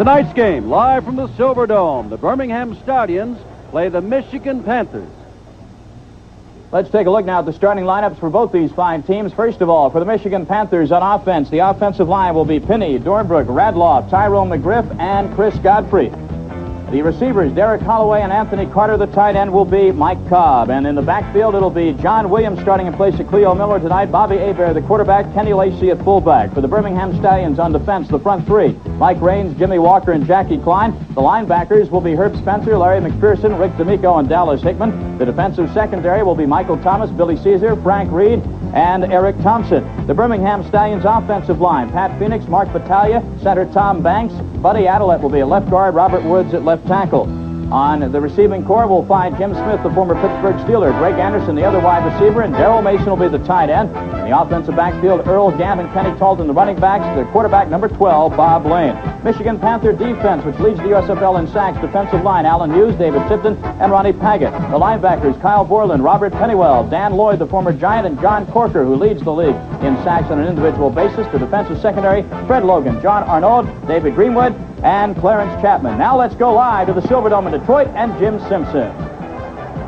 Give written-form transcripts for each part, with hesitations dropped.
Tonight's game, live from the Silverdome, the Birmingham Stallions play the Michigan Panthers. Let's take a look now at the starting lineups for both these fine teams. First of all, for the Michigan Panthers on offense, the offensive line will be Pinney, Dornbrook, Radloff, Tyrone McGriff, and Chris Godfrey. The receivers, Derek Holloway and Anthony Carter. The tight end will be Mike Cobb. And in the backfield, it'll be John Williams starting in place of Cleo Miller tonight. Bobby Hebert, the quarterback. Kenny Lacy at fullback. For the Birmingham Stallions on defense, the front three, Mike Raines, Jimmy Walker, and Jackie Klein. The linebackers will be Herb Spencer, Larry McPherson, Rick D'Amico, and Dallas Hickman. The defensive secondary will be Michael Thomas, Billy Caesar, Frank Reed, and Eric Thompson. The Birmingham Stallions offensive line, Pat Phoenix, Mark Battaglia, center Tom Banks. Buddy Adelet will be a left guard, Robert Woods at left tackle. On the receiving corps, we'll find Jim Smith, the former Pittsburgh Steeler, Greg Anderson, the other wide receiver, and Darrell Mason will be the tight end. In the offensive backfield, Earl Gamb and Kenny Talton, the running backs. The quarterback, number 12, Bob Lane. Michigan Panther defense, which leads the USFL in sacks. Defensive line, Alan Hughes, David Tipton, and Ronnie Paget. The linebackers, Kyle Borland, Robert Pennywell, Dan Lloyd, the former Giant, and John Corker, who leads the league in sacks on an individual basis. The defensive secondary, Fred Logan, John Arnaud, David Greenwood, and Clarence Chapman. Now let's go live to the Silverdome in Detroit and Jim Simpson.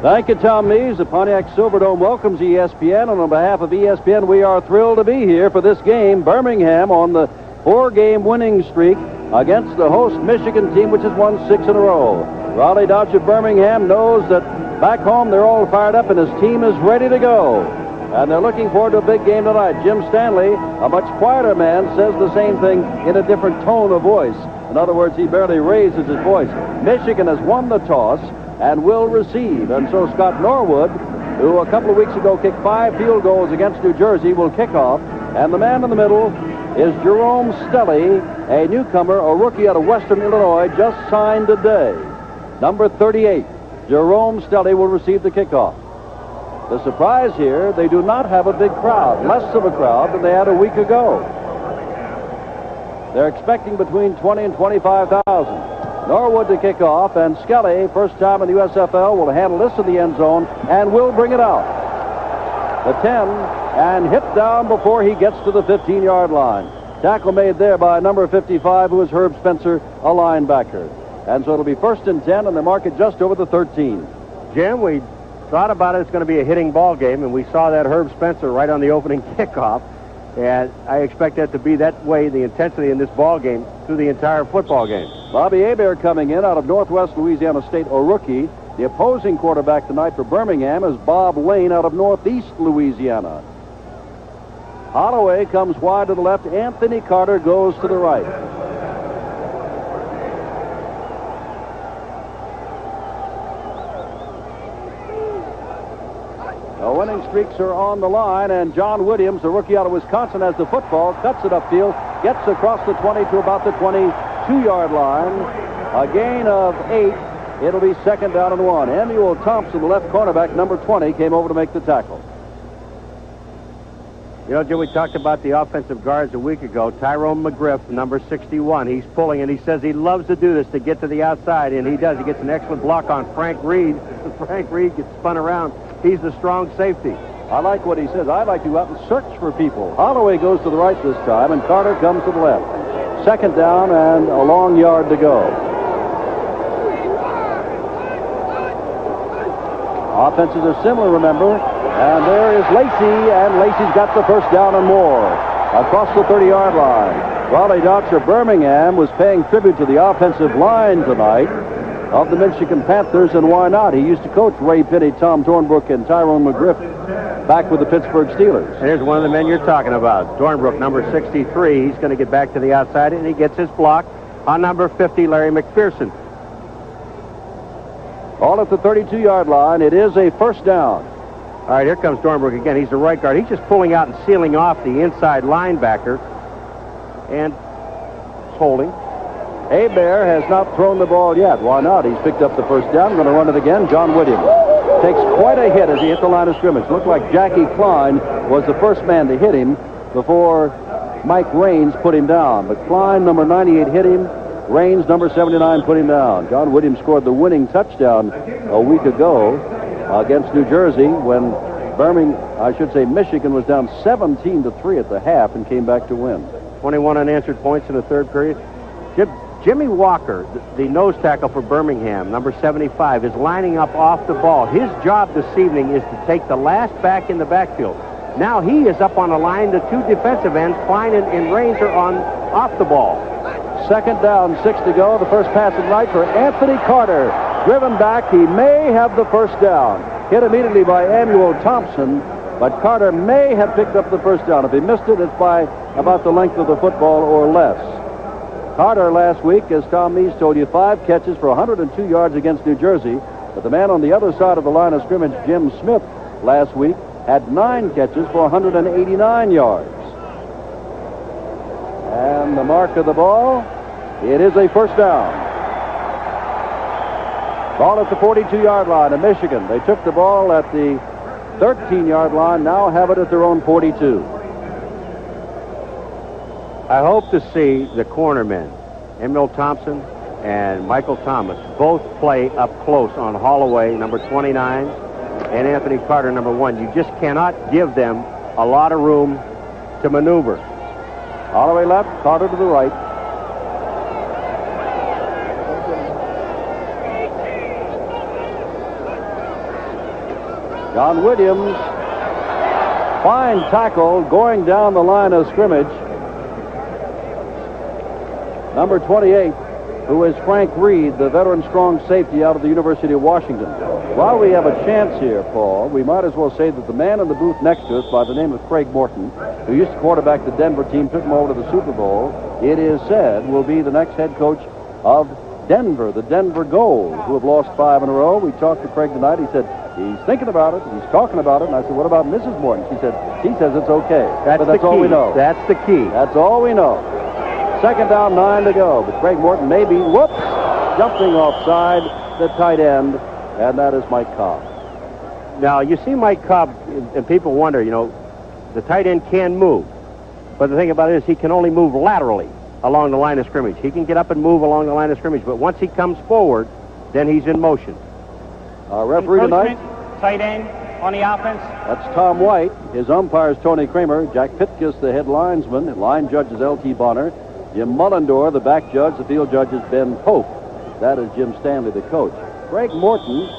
Thank you, Tom Mees. The Pontiac Silverdome welcomes ESPN, and on behalf of ESPN, we are thrilled to be here for this game. Birmingham on the 4-game winning streak against the host Michigan team, which has won 6 in a row. Raleigh Dodge of Birmingham knows that back home they're all fired up and his team is ready to go. And they're looking forward to a big game tonight. Jim Stanley, a much quieter man, says the same thing in a different tone of voice. In other words, he barely raises his voice. Michigan has won the toss and will receive. And so Scott Norwood, who a couple of weeks ago kicked 5 field goals against New Jersey, will kick off. And the man in the middle is Jerome Stelly, a newcomer, a rookie out of Western Illinois, just signed today. Number 38, Jerome Stelly will receive the kickoff. The surprise here, they do not have a big crowd, less of a crowd than they had a week ago. They're expecting between 20 and 25,000. Norwood to kick off, and Skelly, first time in the USFL, will handle this in the end zone and will bring it out. The 10, and hit down before he gets to the 15-yard line. Tackle made there by number 55, who is Herb Spencer, a linebacker. And so it'll be 1st and 10, and they mark it just over the 13. Jim, we thought about it. It's going to be a hitting ball game, and we saw that Herb Spencer right on the opening kickoff. And I expect that to be that way, the intensity in this ball game, through the entire football game. Bobby Hebert coming in out of Northwest Louisiana State, a rookie. The opposing quarterback tonight for Birmingham is Bob Lane out of Northeast Louisiana. Holloway comes wide to the left. Anthony Carter goes to the right. The winning streaks are on the line, and John Williams, the rookie out of Wisconsin, has the football, cuts it upfield, gets across the 20 to about the 22-yard line. A gain of 8. It'll be 2nd down and 1. Emmanuel Thompson, the left cornerback, number 20, came over to make the tackle. You know, Jim, we talked about the offensive guards a week ago. Tyrone McGriff, number 61, he's pulling, and he says he loves to do this, to get to the outside, and he does. He gets an excellent block on Frank Reed. Frank Reed gets spun around. He's the strong safety. I like what he says. I like to go out and search for people. Holloway goes to the right this time, and Carter comes to the left. 2nd down and a long yard to go. Offenses are similar, remember. And there is Lacy, and Lacy's got the 1st down and more across the 30-yard line. Raleigh Dodge of Birmingham was paying tribute to the offensive line tonight of the Michigan Panthers, and why not? He used to coach Ray Pinney, Tom Dornbrook, and Tyrone McGriff back with the Pittsburgh Steelers. And here's one of the men you're talking about, Dornbrook, number 63. He's going to get back to the outside, and he gets his block on number 50, Larry McPherson. All at the 32-yard line. It is a 1st down. All right, here comes Dornbrook again. He's the right guard. He's just pulling out and sealing off the inside linebacker, and holding. Hebert has not thrown the ball yet. Why not? He's picked up the 1st down. Going to run it again. John Williams takes quite a hit as he hit the line of scrimmage. Looked like Jackie Klein was the first man to hit him before Mike Raines put him down. But Klein, number 98, hit him. Raines, number 79, put him down. John Williams scored the winning touchdown a week ago against New Jersey when Michigan was down 17-3 at the half and came back to win. 21 unanswered points in the 3rd period. Jimmy Walker, the nose tackle for Birmingham, number 75, is lining up off the ball. His job this evening is to take the last back in the backfield. Now he is up on the line. The two defensive ends, Klein and Raines, are off the ball. Second down, 6 to go. The first pass is right for Anthony Carter. Driven back, he may have the first down. Hit immediately by Samuel Thompson, but Carter may have picked up the first down. If he missed it, it's by about the length of the football or less. Carter last week, as Tom Mees told you, 5 catches for 102 yards against New Jersey. But the man on the other side of the line of scrimmage, Jim Smith, last week had 9 catches for 189 yards. And the mark of the ball, it is a first down. Ball at the 42-yard line of Michigan. They took the ball at the 13-yard line, now have it at their own 42. I hope to see the cornermen, Emil Thompson and Michael Thomas, both play up close on Holloway, number 29, and Anthony Carter, number 1. You just cannot give them a lot of room to maneuver. Holloway left, Carter to the right. John Williams, fine tackle going down the line of scrimmage. Number 28, who is Frank Reed, the veteran strong safety out of the University of Washington. While we have a chance here, Paul, we might as well say that the man in the booth next to us by the name of Craig Morton, who used to quarterback the Denver team, took him over to the Super Bowl, it is said will be the next head coach of Denver, the Denver Gold, who have lost 5 in a row. We talked to Craig tonight. He said he's thinking about it, he's talking about it, and I said, what about Mrs. Morton? She said, he says it's okay. That's all we know. That's the key. That's all we know. Second down, 9 to go. But Craig Morton may be, jumping offside the tight end, and that is Mike Cobb. Now, you see Mike Cobb, and people wonder, the tight end can move. But the thing about it is he can only move laterally along the line of scrimmage. He can get up and move along the line of scrimmage, but once he comes forward, then he's in motion. Our referee tonight, tight end on the offense. That's Tom White. His umpire is Tony Kramer. Jack Pitkus, the head linesman. Line judge is L.T. Bonner. Jim Mullendore, the back judge. The field judge is Ben Pope. That is Jim Stanley, the coach. Craig Morton,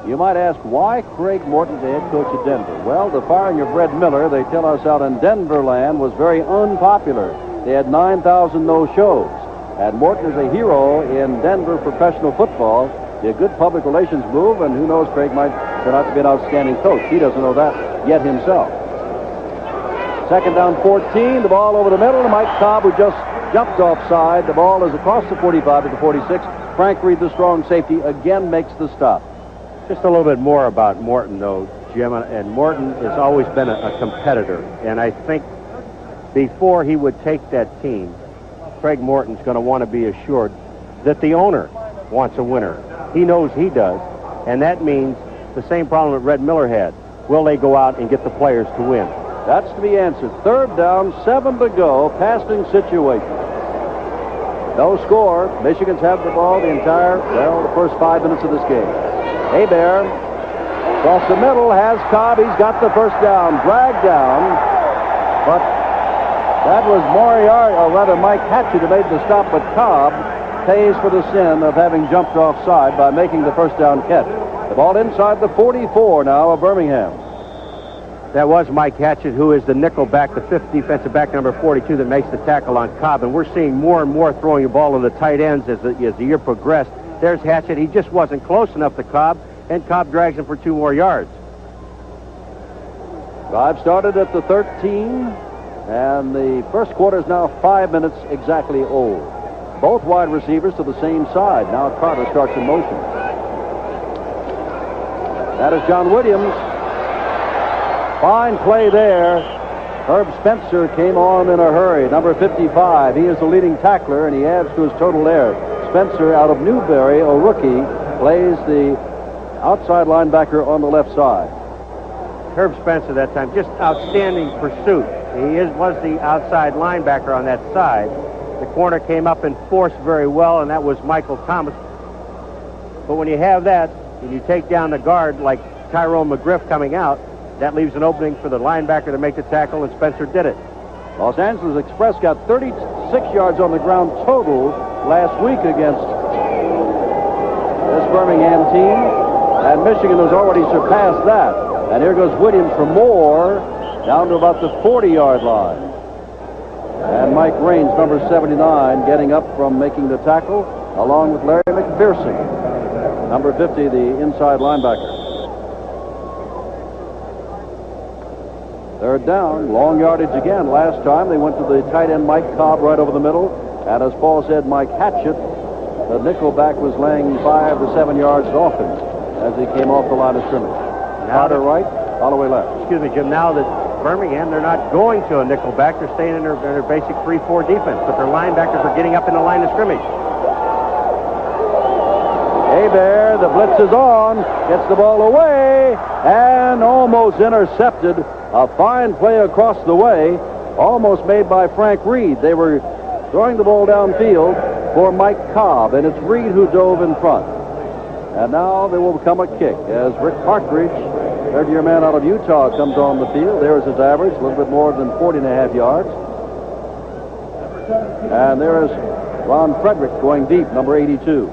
you might ask, why Craig Morton, the head coach of Denver? Well, the firing of Red Miller, they tell us out in Denver land, was very unpopular. They had 9,000 no-shows. And Morton is a hero in Denver professional football. A good public relations move, and who knows, Craig might turn out to be an outstanding coach. He doesn't know that yet himself. Second down, 14. The ball over the middle to Mike Cobb, who just jumped offside. The ball is across the 45 to the 46. Frank Reed, the strong safety, again makes the stop. Just a little bit more about Morton, though, Jim. And Morton has always been a competitor. And I think before he would take that team, Craig Morton's going to want to be assured that the owner wants a winner. He knows he does. And that means the same problem that Red Miller had. Will they go out and get the players to win? That's to be answered. Third down, 7 to go. Passing situation. No score. Michigan's had the ball the first 5 minutes of this game. Hebert across the middle has Cobb. He's got the first down. Dragged down. But that was Moriarty, or rather Mike Hatchett, who made the stop. But Cobb pays for the sin of having jumped offside by making the first down catch. The ball inside the 44 now of Birmingham. That was Mike Hatchett, who is the nickel back, the 5th defensive back, number 42, that makes the tackle on Cobb. And we're seeing more and more throwing the ball to the tight ends as the year progressed. There's Hatchett. He just wasn't close enough to Cobb, and Cobb drags him for 2 more yards. Drive started at the 13, and the first quarter is now 5 minutes exactly old. Both wide receivers to the same side. Now Carter starts in motion. That is John Williams. Fine play there. Herb Spencer came on in a hurry. Number 55. He is the leading tackler, and he adds to his total there. Spencer, out of Newberry, a rookie, plays the outside linebacker on the left side. Herb Spencer that time, just outstanding pursuit. He was the outside linebacker on that side. The corner came up and forced very well, and that was Michael Thomas. But when you have that, and you take down the guard like Tyrone McGriff coming out, that leaves an opening for the linebacker to make the tackle, and Spencer did it. Los Angeles Express got 36 yards on the ground total last week against this Birmingham team, and Michigan has already surpassed that. And here goes Williams for more, down to about the 40-yard line. And Mike Raines, number 79, getting up from making the tackle, along with Larry McPherson, number 50, the inside linebacker. Third down, long yardage again. Last time they went to the tight end Mike Cobb right over the middle. And as Paul said, Mike Hatchett, the nickelback, was laying 5 to 7 yards off him as he came off the line of scrimmage. Carter right, Holloway left. Excuse me, Jim. Now that Birmingham, they're not going to a nickelback. They're staying in their basic 3-4 defense. But their linebackers are getting up in the line of scrimmage. Hebert, the blitz is on, gets the ball away, and almost intercepted. A fine play across the way, almost made by Frank Reed. They were throwing the ball downfield for Mike Cobb, and it's Reed who dove in front. And now there will come a kick as Rick Partridge, third-year man out of Utah, comes on the field. There's his average, a little bit more than 40.5 yards. And there is Ron Frederick going deep, number 82.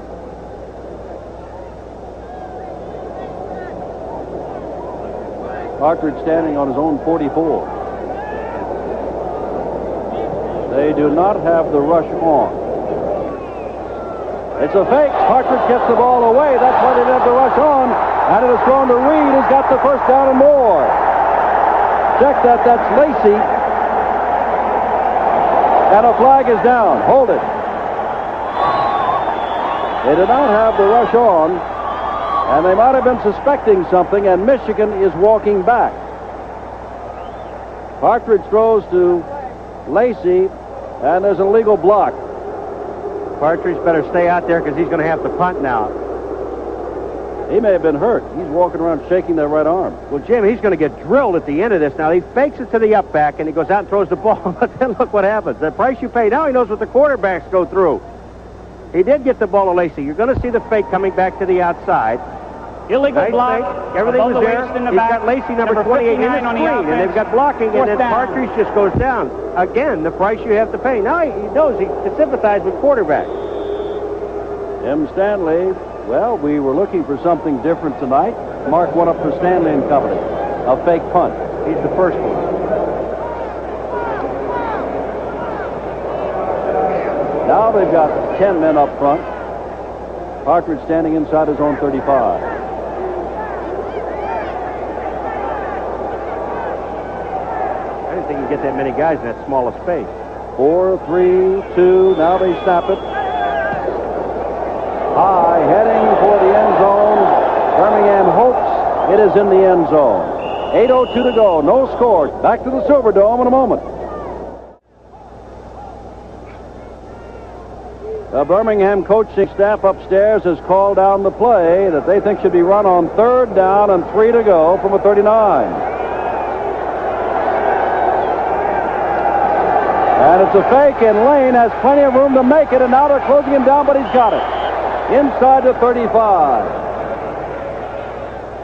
Partridge standing on his own 44. They do not have the rush on. It's a fake. Partridge gets the ball away. That's why they didn't have the rush on. And it is thrown to Reed, who's got the first down and more. Check that. That's Lacey. And a flag is down. Hold it. They did not have the rush on. And they might have been suspecting something, and Michigan is walking back. Partridge throws to Lacey, and there's an illegal block. Partridge better stay out there because he's going to have to punt now. He may have been hurt. He's walking around shaking that right arm. Well, Jim, he's going to get drilled at the end of this now. He fakes it to the up back, and he goes out and throws the ball. But then look what happens. The price you pay now, he knows what the quarterbacks go through. He did get the ball to Lacey. You're going to see the fake coming back to the outside. Illegal Nice block. fake. Everything was there. In the He's back. got Lacey, number 28, in the on the screen, and they've got blocking, and then Partridge just goes down. Again, the price you have to pay. Now he knows he can sympathize with quarterbacks. Tim Stanley, well, we were looking for something different tonight. Mark one up for Stanley and Company. A fake punt. He's the first one. Now they've got 10 men up front. Partridge standing inside his own 35. I didn't think you'd get that many guys in that small a space. 4, 3, 2. Now they snap it. High, heading for the end zone. Birmingham hopes it is in the end zone. 8:02 to go. No score. Back to the Silverdome in a moment. The Birmingham coaching staff upstairs has called down the play that they think should be run on 3rd down and 3 to go from a 39. And it's a fake, and Lane has plenty of room to make it, and now they're closing him down, but he's got it. Inside the 35.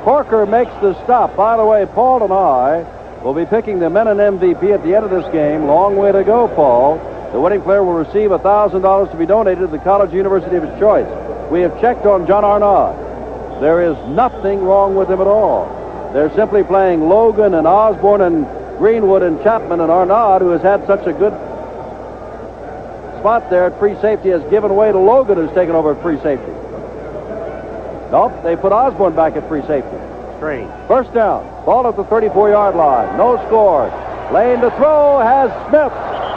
Corker makes the stop. By the way, Paul and I will be picking the men and MVP at the end of this game. Long way to go, Paul. The winning player will receive $1,000 to be donated to the college or university of his choice. We have checked on John Arnaud. There is nothing wrong with him at all. They're simply playing Logan and Osborne and Greenwood and Chapman, and Arnaud, who has had such a good spot there at free safety, has given way to Logan, who's taken over at free safety. Nope, they put Osborne back at free safety. Strange. First down. Ball at the 34-yard line. No score. Lane to throw has Smith.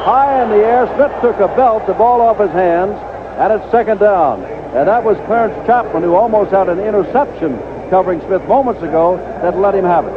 High in the air. Smith took a belt, the ball off his hands, and it's 2nd down. And that was Clarence Chapman, who almost had an interception covering Smith moments ago that let him have it.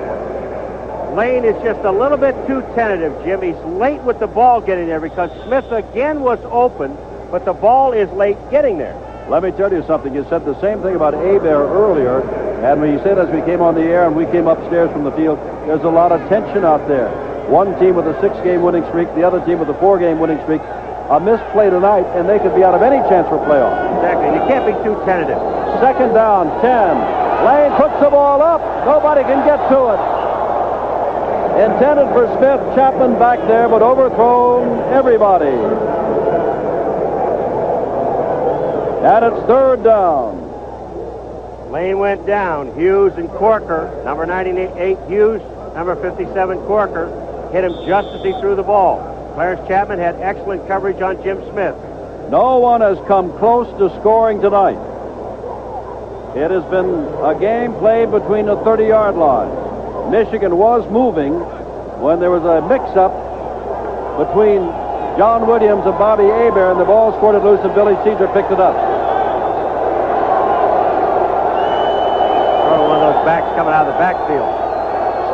Lane is just a little bit too tentative, Jim. He's late with the ball getting there because Smith again was open, but the ball is late getting there. Let me tell you something. You said the same thing about Hebert earlier, and when you said as we came on the air and we came upstairs from the field, there's a lot of tension out there. One team with a 6-game winning streak, the other team with a 4-game winning streak. A missed play tonight, and they could be out of any chance for playoff. Exactly. You can't be too tentative. 2nd down, 10. Lane puts the ball up. Nobody can get to it. Intended for Smith. Chapman back there, but overthrown everybody. And it's third down. Lane went down. Hughes and Corker, number 98 Hughes, number 57 Corker, hit him just as he threw the ball. Clarence Chapman had excellent coverage on Jim Smith. No one has come close to scoring tonight. It has been a game played between the 30-yard line. Michigan was moving when there was a mix-up between John Williams and Bobby Hebert, and the ball squirted loose, and Billy Caesar picked it up. One of those backs coming out of the backfield.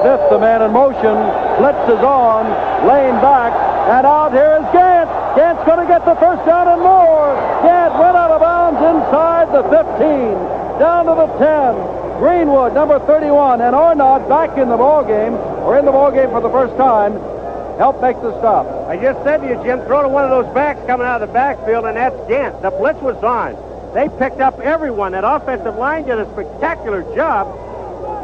Smith, the man in motion, blitzes on, Lane back, and out here is Gant. Gant's going to get the first down and more. Gant went out of bounds inside the 15, down to the 10. Greenwood, number 31, and Arnott back in the ball game, or in the ball game for the first time, helped make the stop. I just said to you, Jim, throw to one of those backs coming out of the backfield, and that's Gant. The blitz was on. They picked up everyone. That offensive line did a spectacular job.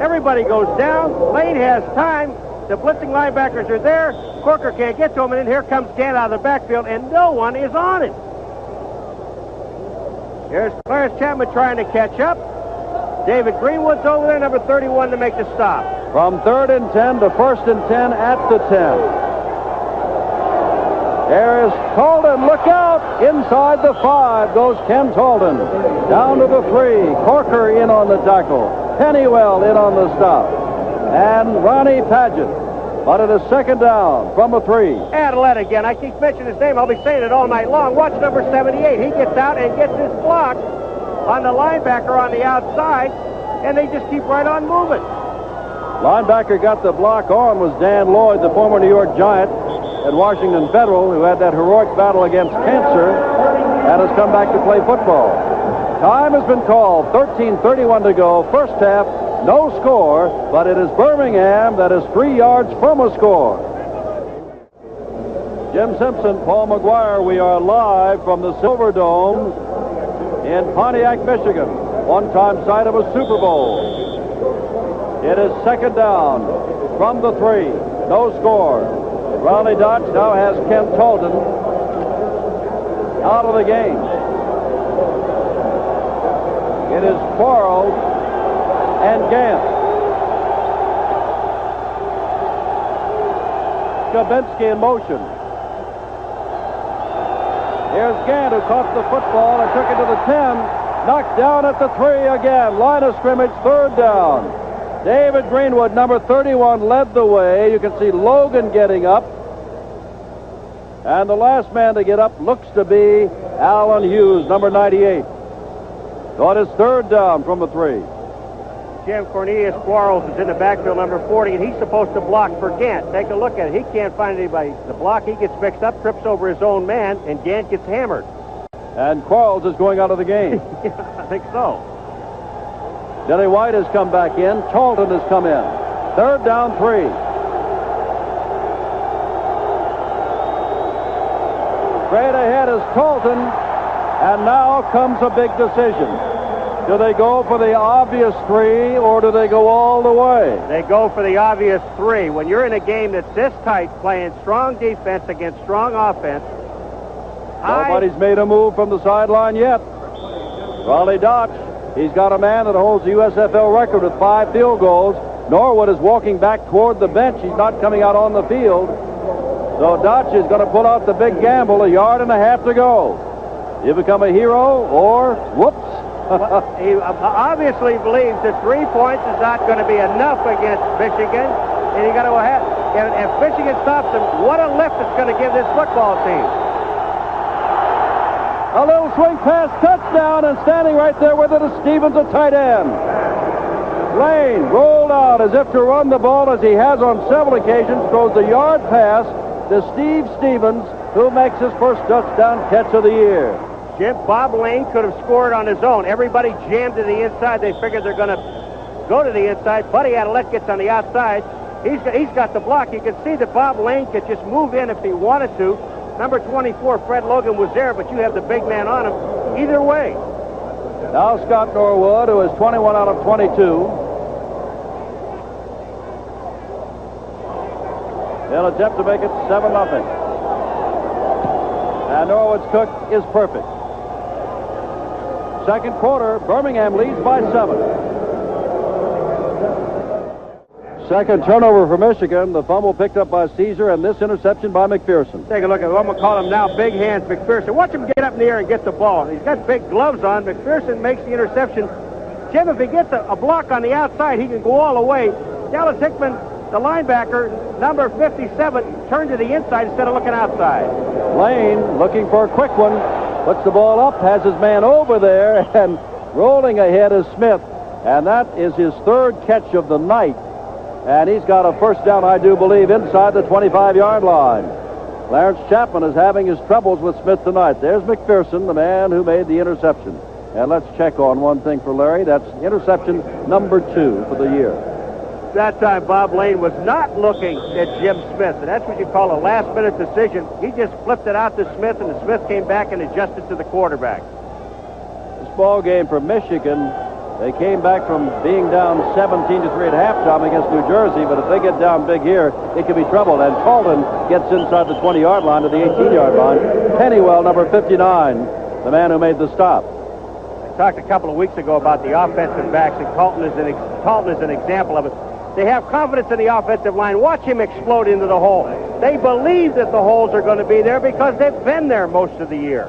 Everybody goes down. Lane has time. The blitzing linebackers are there. Corker can't get to him, and then here comes Gant out of the backfield, and no one is on it. Here's Clarence Chapman trying to catch up. David Greenwood's over there, number 31, to make the stop. From 3rd and 10 to 1st and 10 at the 10. There is Talden. Look out! Inside the 5 goes Ken Talden. Down to the 3. Corker in on the tackle. Pennywell in on the stop. And Ronnie Paget. But it is second down from the 3. Adelet again. I keep mentioning his name. I'll be saying it all night long. Watch number 78. He gets out and gets his block on the linebacker on the outside, and they just keep right on moving. Linebacker got the block on was Dan Lloyd, the former New York Giant at Washington Federal, who had that heroic battle against cancer and has come back to play football. Time has been called. 13:31 to go. First half, no score, but it is Birmingham that is 3 yards from a score. Jim Simpson, Paul McGuire, we are live from the Silver Dome in Pontiac, Michigan, one-time site of a Super Bowl. It is second down from the 3. No score. Ronnie Dodge now has Ken Talden out of the game. It is Quarles and Gant. Skabensky in motion. Here's Gant, who caught the football and took it to the 10. Knocked down at the 3 again. Line of scrimmage, third down. David Greenwood, number 31, led the way. You can see Logan getting up. And the last man to get up looks to be Alan Hughes, number 98. So it is third down from the 3. Jim, Cornelius Quarles is in the backfield, number 40, and he's supposed to block for Gant. Take a look at it. He can't find anybody to block. He gets mixed up, trips over his own man, and Gant gets hammered. And Quarles is going out of the game. Yeah, I think so. Denny White has come back in. Talden has come in. Third down, 3. Straight ahead is Talden, and now comes a big decision. Do they go for the obvious 3, or do they go all the way? They go for the obvious 3. When you're in a game that's this tight, playing strong defense against strong offense, nobody's made a move from the sideline yet. Raleigh Dotch, he's got a man that holds the USFL record with 5 field goals. Norwood is walking back toward the bench. He's not coming out on the field. So Dotch is going to pull out the big gamble, 1.5 yards to go. You become a hero, or whoops. Well, he obviously believes that 3 points is not going to be enough against Michigan, and you got to go ahead. If Michigan stops him, what a lift it's going to give this football team. A little swing pass, touchdown, and standing right there with it is Stevens, a tight end. Lane rolled out as if to run the ball, as he has on several occasions, throws the yard pass to Steve Stevens, who makes his first touchdown catch of the year. Jim, Bob Lane could have scored on his own. Everybody jammed to the inside. They figured they're going to go to the inside. Buddy Adelet gets on the outside. He's got the block. You can see that Bob Lane could just move in if he wanted to. Number 24, Fred Logan, was there, but you have the big man on him. Either way. Now Scott Norwood, who is 21 out of 22. They'll attempt to make it 7-0. And Norwood's cook is perfect. second quarter. Birmingham leads by 7. Second turnover for Michigan. The fumble picked up by Caesar, and this interception by McPherson. Take a look at what I'm going to call him now, big hands McPherson. Watch him get up in the air and get the ball. He's got big gloves on. McPherson makes the interception. Jim, if he gets a block on the outside, he can go all the way. Dallas Hickman, the linebacker, number 57, turned to the inside instead of looking outside. Lane looking for a quick one. Puts the ball up, has his man over there, and rolling ahead is Smith. And that is his third catch of the night. And he's got a first down, I do believe, inside the 25-yard line. Clarence Chapman is having his troubles with Smith tonight. There's McPherson, the man who made the interception. And let's check on one thing for Larry. That's interception number 2 for the year. That time, Bob Lane was not looking at Jim Smith, and that's what you call a last-minute decision. He just flipped it out to Smith, and the Smith came back and adjusted to the quarterback. This ball game for Michigan, they came back from being down 17-3 at halftime against New Jersey, but if they get down big here, it could be trouble. And Talton gets inside the 20-yard line to the 18-yard line. Pennywell, number 59, the man who made the stop. I talked a couple of weeks ago about the offensive backs, and Talton is an example of it. They have confidence in the offensive line. Watch him explode into the hole. They believe that the holes are going to be there because they've been there most of the year.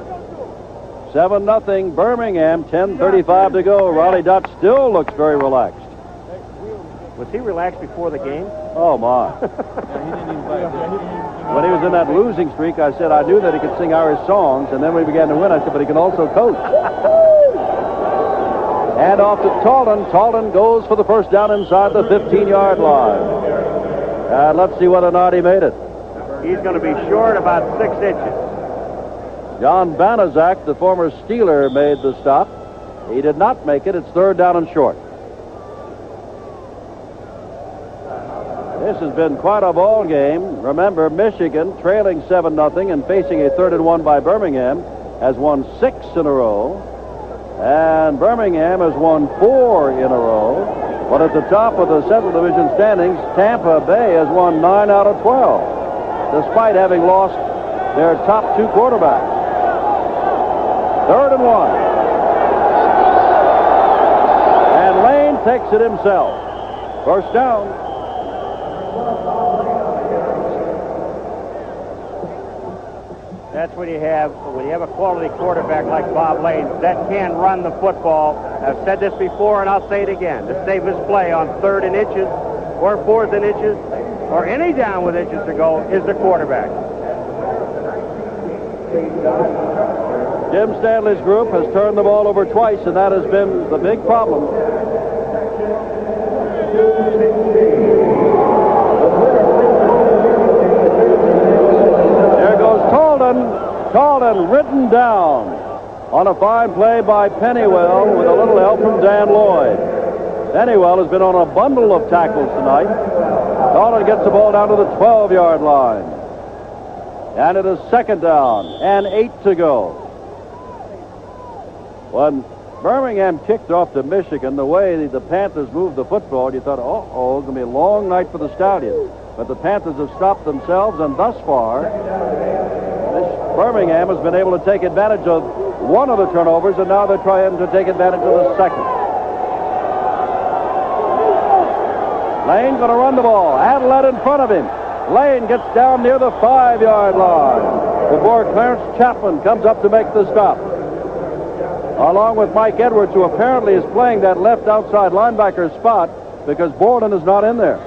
7-0 Birmingham, 10:35 to go. Riley Dott still looks very relaxed. Was he relaxed before the game? Oh, my. When he was in that losing streak, I said I knew that he could sing Irish songs, and then we began to win. I said, but he can also coach. And off to Talton. Talton goes for the first down inside the 15-yard line. And let's see whether or not he made it. He's going to be short about 6 inches. John Banaszak, the former Steeler, made the stop. He did not make it. It's third down and short. This has been quite a ball game. Remember, Michigan, trailing 7-0 and facing a 3rd and 1 by Birmingham, has won 6 in a row. And Birmingham has won 4 in a row. But at the top of the Central Division standings, Tampa Bay has won 9 out of 12, despite having lost their top 2 quarterbacks. 3rd and 1. And Lane takes it himself. First down. That's when you have a quality quarterback like Bob Lane that can run the football. I've said this before, and I'll say it again. The safest play on 3rd and inches or 4th and inches or any down with inches to go is the quarterback. Jim Stanley's group has turned the ball over twice, and that has been the big problem. There goes Talton. Talton ridden down on a fine play by Pennywell with a little help from Dan Lloyd. Pennywell has been on a bundle of tackles tonight. Talton gets the ball down to the 12-yard line. And it is second down and 8 to go. When Birmingham kicked off to Michigan, the way the Panthers moved the football, you thought, uh-oh, it's going to be a long night for the Stallions. But the Panthers have stopped themselves, and thus far, Birmingham has been able to take advantage of one of the turnovers, and now they're trying to take advantage of the second. Lane going to run the ball. Adelette in front of him. Lane gets down near the 5-yard line before Clarence Chapman comes up to make the stop. Along with Mike Edwards, who apparently is playing that left outside linebacker spot because Borden is not in there.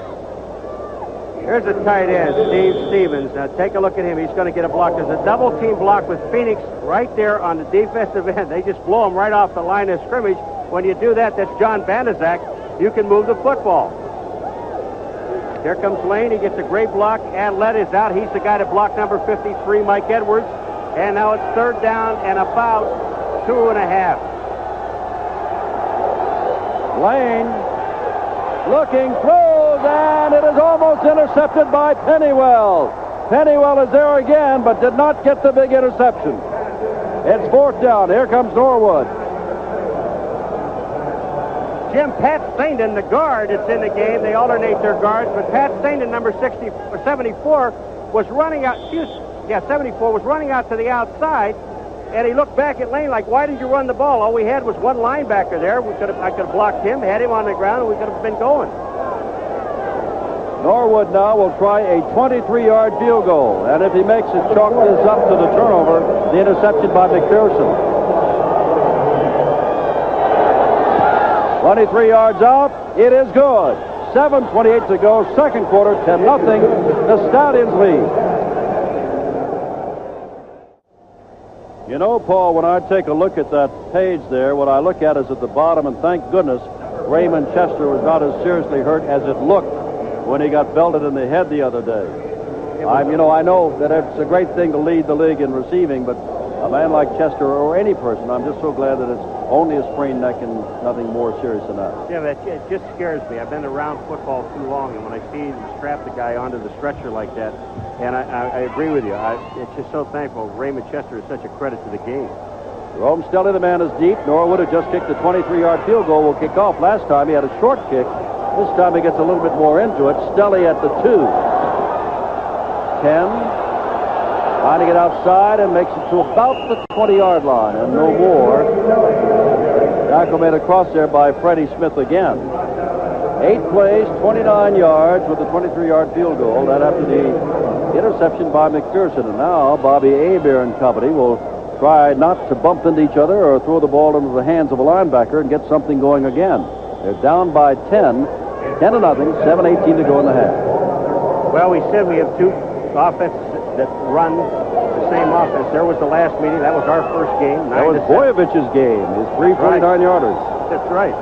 Here's a tight end, Steve Stevens. Now take a look at him. He's going to get a block. There's a double-team block with Phoenix right there on the defensive end. They just blow him right off the line of scrimmage. When you do that, that's John Banaszak. You can move the football. Here comes Lane. He gets a great block. Adelette is out. He's the guy to block number 53, Mike Edwards. And now it's third down and about 2.5. Lane looking, throws, and it is almost intercepted by Pennywell. Pennywell is there again, but did not get the big interception. It's fourth down. Here comes Norwood. Jim, Pat Stainton, the guard that's in the game, they alternate their guards, but Pat Stainton, number 74, was running out, 74 was running out to the outside, And he looked back at Lane like, why did you run the ball? All we had was one linebacker there. I could have blocked him, had him on the ground, and we could have been going. Norwood now will try a 23-yard field goal. And if he makes it, chalk this up to the turnover, the interception by McPherson. 23 yards out. It is good. 7:28 to go. Second quarter, 10-0. The Stallions lead. You know, Paul, when I take a look at that page there, what I look at is at the bottom, and thank goodness Raymond Chester was not as seriously hurt as it looked when he got belted in the head the other day. I know that it's a great thing to lead the league in receiving, but a man like Chester or any person, I'm just so glad that it's only a sprained neck and nothing more serious than that. Yeah, but it just scares me. I've been around football too long, and when I see him strap the guy onto the stretcher like that, and I agree with you. It's just so thankful. Raymond Chester is such a credit to the game. Jerome Stelly, the man, is deep. Norwood had just kicked a 23-yard field goal. Will kick off. Last time he had a short kick. This time he gets a little bit more into it. Stelly at the 2. 10. Trying to get outside and makes it to about the 20-yard line and no more. Tackle made across there by Freddie Smith again. 8 plays, 29 yards with a 23-yard field goal. That after the interception by McPherson. And now Bobby Hebert and company will try not to bump into each other or throw the ball into the hands of a linebacker and get something going again. They're down by 10. 10-0, 7:18 to go in the half. Well, we said we have two offenses that run the same offense. There was the last meeting. That was our first game. That was Boyevich's game, his 349-yarders. That's right.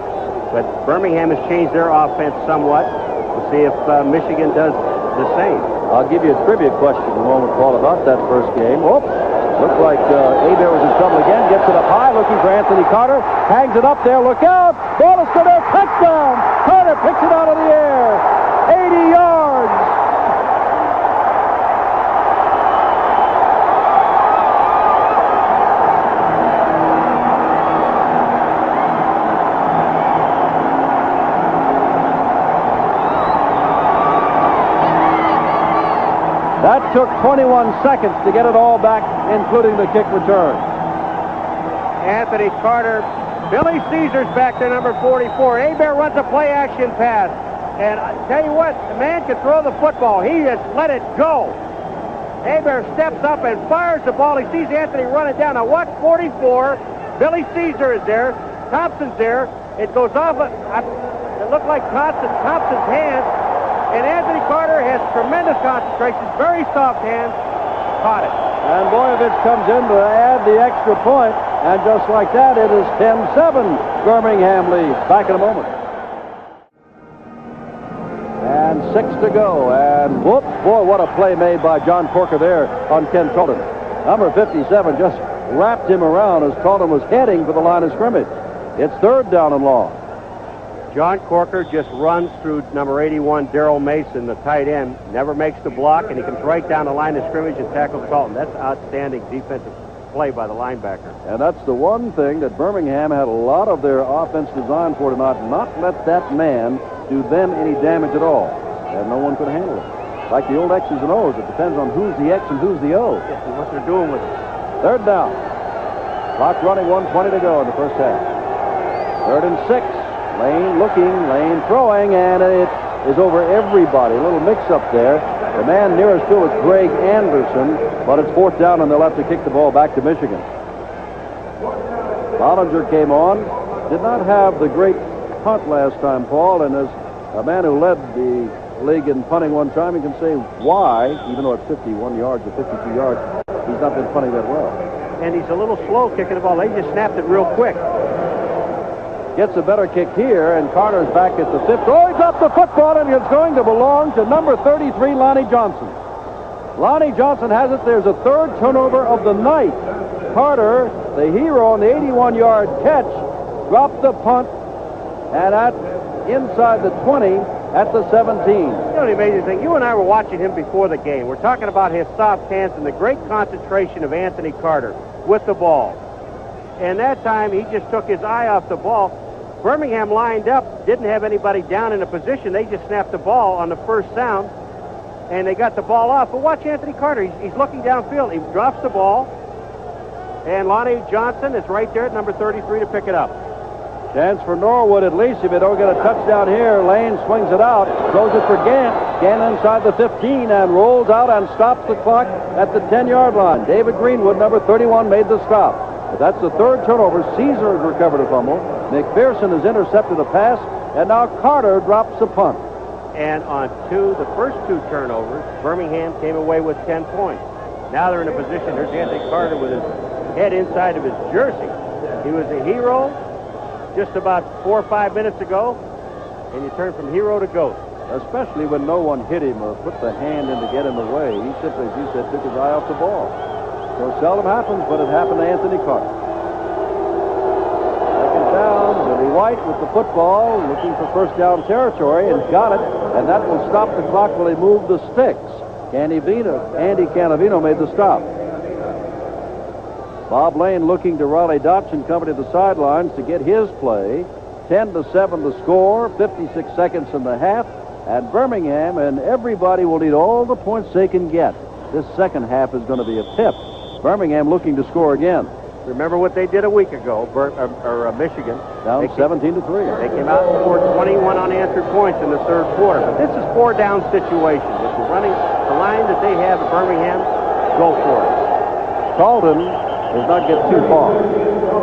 But Birmingham has changed their offense somewhat. We'll see if Michigan does the same. I'll give you a trivia question in a moment, Paul, about that first game. Oops. Looks like Hebert was in trouble again. Gets it up high, looking for Anthony Carter. Hangs it up there. Look out! Ball is still there. Touchdown! Carter picks it out of the air. 80 yards. That took 21 seconds to get it all back, including the kick return. Anthony Carter. Billy Caesar's back there, number 44. Hebert runs a play-action pass. And I tell you what, the man can throw the football. He just let it go. Hebert steps up and fires the ball. He sees Anthony running down. Now watch 44. Billy Caesar is there. Thompson's there. It goes off. It looked like Thompson's hands. And Anthony Carter has tremendous concentration, very soft hands, caught it. And Boyevich comes in to add the extra point, and just like that, it is 10-7. Birmingham leads. Back in a moment. And 6 to go, and whoop, boy, what a play made by John Corker there on Ken Colton. Number 57 just wrapped him around as Colton was heading for the line of scrimmage. It's 3rd down and long. John Corker just runs through number 81, Darrell Mason, the tight end, never makes the block, and he comes right down the line of scrimmage and tackles Colton. That's outstanding defensive play by the linebacker. And that's the one thing that Birmingham had a lot of their offense designed for tonight, not let that man do them any damage at all. And no one could handle it. Like the old X's and O's, it depends on who's the X and who's the O. Yes, and what they're doing with it. 3rd down. Clock running, 1:20 to go in the first half. 3rd and 6. Lane looking, Lane throwing, and it is over everybody. A little mix-up there. The man nearest to it was Greg Anderson, but it's 4th down, and they'll have to kick the ball back to Michigan. Bollinger came on. Did not have the great punt last time, Paul, and as a man who led the league in punting one time, you can say why, even though it's 51 yards or 52 yards, he's not been punting that well. And he's a little slow kicking the ball. They just snapped it real quick. Gets a better kick here, and Carter's back at the 5th. Oh, he dropped the football, and it's going to belong to number 33, Lonnie Johnson. Lonnie Johnson has it. There's a 3rd turnover of the night. Carter, the hero on the 81-yard catch, dropped the punt, and at inside the 20 at the 17. You know the amazing thing? You and I were watching him before the game. We're talking about his soft hands and the great concentration of Anthony Carter with the ball. And that time, he just took his eye off the ball. Birmingham lined up, didn't have anybody down in a position. They just snapped the ball on the first down, and they got the ball off. But watch Anthony Carter. He's looking downfield. He drops the ball, And Lonnie Johnson is right there at number 33 to pick it up. Chance for Norwood at least if they don't get a touchdown here. Lane swings it out, throws it for Gant. Gant inside the 15 and rolls out and stops the clock at the 10-yard line. David Greenwood, number 31, made the stop. But that's the third turnover. Caesar has recovered a fumble. McPherson has intercepted a pass, and now Carter drops a punt. And on the first two turnovers, Birmingham came away with 10 points. Now they're in a position. There's Anthony Carter with his head inside of his jersey. He was a hero just about 4 or 5 minutes ago, and you turn from hero to ghost. Especially when no one hit him or put the hand in to get in the way. He simply, as you said, took his eye off the ball. So seldom happens, but it happened to Anthony Carter. Second down, Billy White with the football, looking for first down territory, and got it, and that will stop the clock while he moved the sticks. Andy Canavino made the stop. Bob Lane looking to Raleigh Dotch and company to the sidelines to get his play. 10-7 the score, 56 seconds in the half, and Birmingham and everybody will need all the points they can get. This second half is going to be a pip. Birmingham looking to score again. Remember what they did a week ago, Michigan. Down 17-3. They came out and scored 21 unanswered points in the third quarter. But this is 4-down situation. If you're running the line that they have at Birmingham, go for it. Carlton does not get too far.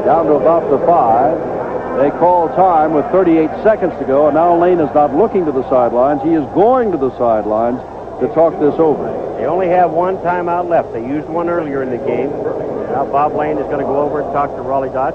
Down to about the 5. They call time with 38 seconds to go, and now Lane is not looking to the sidelines. He is going to the sidelines to talk this over. They only have one timeout left. They used one earlier in the game. Now Bob Lane is going to go over and talk to Raleigh Dotch.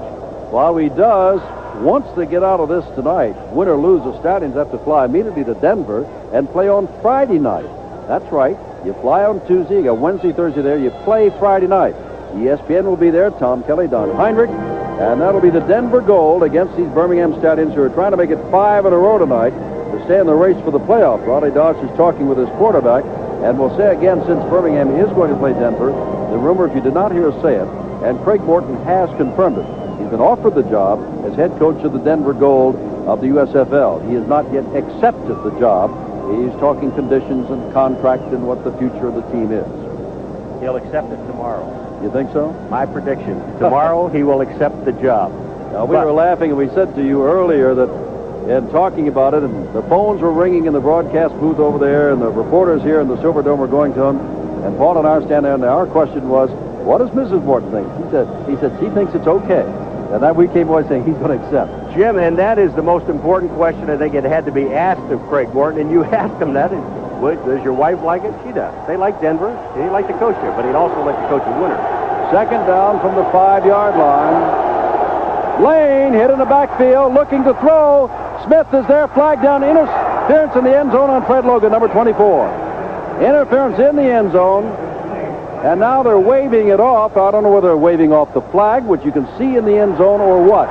While he does, once they get out of this tonight, win or lose, the Stallions have to fly immediately to Denver and play on Friday night. That's right. You fly on Tuesday, you got Wednesday, Thursday there, you play Friday night. ESPN will be there, Tom Kelly, Don Heinrich, and that'll be the Denver Gold against these Birmingham Stallions who are trying to make it 5 in a row tonight to stay in the race for the playoff. Raleigh Dodge is talking with his quarterback, and we'll say again, since Birmingham is going to play Denver, the rumor, if you did not hear us say it, and Craig Morton has confirmed it. He's been offered the job as head coach of the Denver Gold of the USFL. He has not yet accepted the job. He's talking conditions and contract and what the future of the team is. He'll accept it tomorrow. You think so? My prediction. Tomorrow he will accept the job. Now, we were laughing, and we said to you earlier that in talking about it, and the phones were ringing in the broadcast booth over there, and the reporters here in the Silverdome were going to him, and Paul and I are standing there, and our question was, what does Mrs. Morton think? He said she thinks it's okay. And that we came away saying he's going to accept. Jim, and that is the most important question I think it had to be asked of Craig Morton, and you asked him that. Does your wife like it? She does. They like Denver. He'd like to coach there, but he'd also like to coach a winner. Second down from the 5-yard line. Lane hit in the backfield, looking to throw. Smith is there, flag down, interference in the end zone on Fred Logan, number 24. Interference in the end zone, and now they're waving it off. I don't know whether they're waving off the flag, which you can see in the end zone, or what.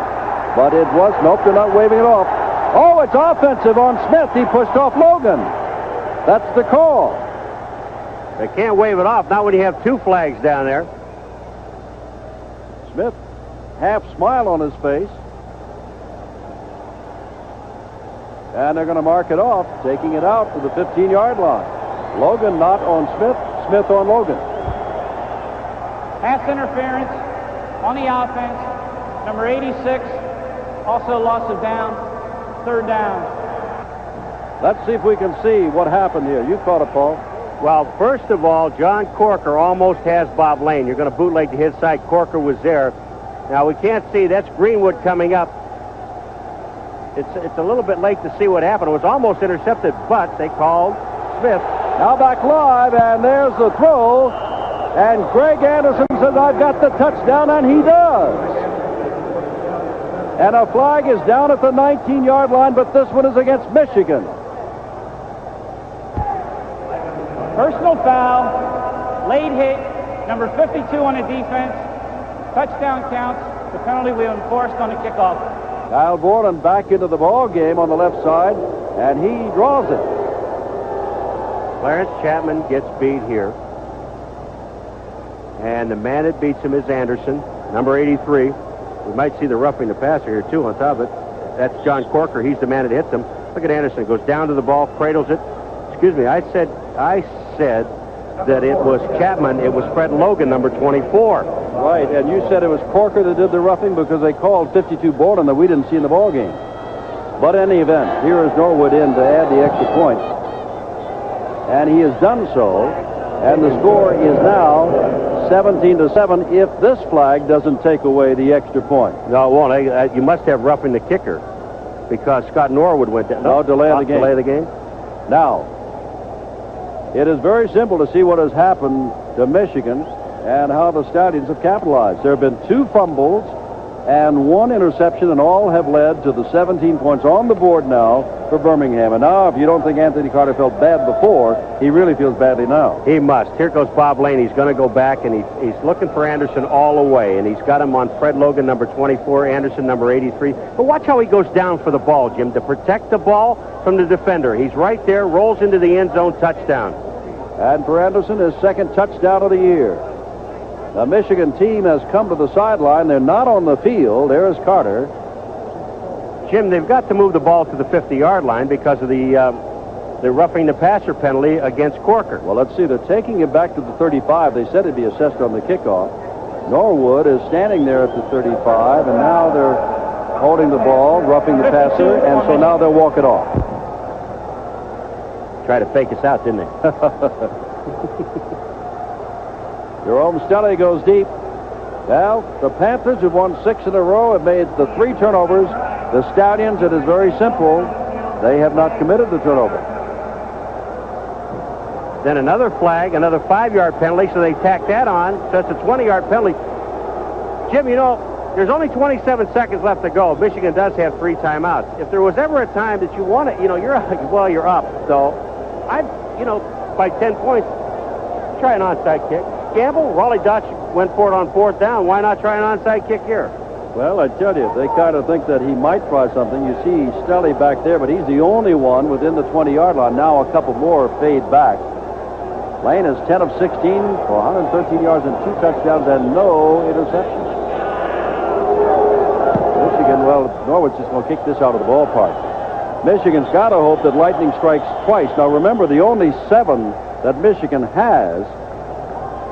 But it was, nope, they're not waving it off. Oh, it's offensive on Smith. He pushed off Logan. That's the call. They can't wave it off, not when you have two flags down there. Smith, half smile on his face. And they're going to mark it off, taking it out to the 15-yard line. Logan not on Smith, Smith on Logan. Pass interference on the offense. Number 86, also loss of down. Third down. Let's see if we can see what happened here. You caught it, Paul. Well, first of all, John Corker almost has Bob Lane. You're going to bootleg to his side. Corker was there. Now, we can't see. That's Greenwood coming up. It's a little bit late to see what happened. It was almost intercepted, but they called Smith. Now back live, and there's the throw. And Greg Anderson says, I've got the touchdown, and he does. And a flag is down at the 19-yard line, but this one is against Michigan. Personal foul, late hit, number 52 on the defense. Touchdown counts. The penalty will be enforced on the kickoff. Kyle Borden back into the ball game on the left side, and he draws it. Clarence Chapman gets beat here. And the man that beats him is Anderson, number 83. We might see the roughing the passer here, too, on top of it. That's John Corker. He's the man that hits him. Look at Anderson. Goes down to the ball, cradles it. Excuse me, I said that it was Chapman, it was Fred Logan, number 24. Right, and you said it was Corker that did the roughing because they called 52 Borden that we didn't see in the ball game. But in any event, here is Norwood in to add the extra point. And he has done so, and the score is now 17-7 if this flag doesn't take away the extra point. No, it won't. You must have roughing the kicker because Scott Norwood went down. No, delay of the game. Delay the game. Now, it is very simple to see what has happened to Michigan and how the Stallions have capitalized. There have been 2 fumbles and 1 interception, and all have led to the 17 points on the board now for Birmingham. And now, if you don't think Anthony Carter felt bad before, he really feels badly now. He must. Here goes Bob Lane. He's going to go back, and he's looking for Anderson all the way, and he's got him on Fred Logan, number 24, Anderson, number 83. But watch how he goes down for the ball, Jim, to protect the ball from the defender. He's right there, rolls into the end zone, touchdown. And for Anderson, his second touchdown of the year. The Michigan team has come to the sideline. They're not on the field. There is Carter. Jim, they've got to move the ball to the 50-yard line because of the roughing the passer penalty against Corker. Well, let's see. They're taking it back to the 35. They said it'd be assessed on the kickoff. Norwood is standing there at the 35, and now they're holding the ball, roughing the passer, and so now they'll walk it off. Tried to fake us out, didn't they? Jerome Stelly goes deep. Well, the Panthers have won 6 in a row, have made the 3 turnovers. The Stallions, it is very simple. They have not committed the turnover. Then another flag, another 5-yard penalty, so they tack that on. So it's a 20-yard penalty. Jim, you know, there's only 27 seconds left to go. Michigan does have 3 timeouts. If there was ever a time that you want to, you're up. So by 10 points, try an onside kick. Gamble, Raleigh Dutch went for it on 4th down. Why not try an onside kick here? Well, I tell you, they kind of think that he might try something. You see Stelly back there, but he's the only one within the 20-yard line. Now a couple more fade back. Lane is 10 of 16 for 113 yards and 2 touchdowns and no interceptions. Michigan, well, Norwood's just going to kick this out of the ballpark. Michigan's got to hope that lightning strikes twice. Now, remember, the only 7 that Michigan has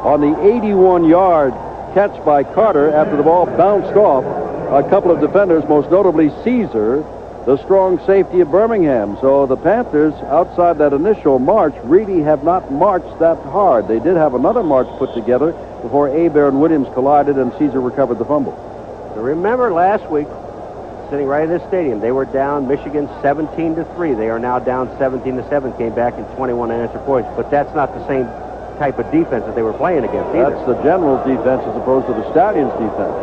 on the 81-yard catch by Carter after the ball bounced off a couple of defenders, most notably Caesar, the strong safety of Birmingham. So the Panthers, outside that initial march, really have not marched that hard. They did have another march put together before Hebert and Williams collided and Caesar recovered the fumble. So remember last week, sitting right in this stadium, they were down Michigan 17-3. They are now down 17-7, came back in 21 unanswered points. But that's not the same type of defense that they were playing against either. That's the Generals' defense as opposed to the Stallions' defense.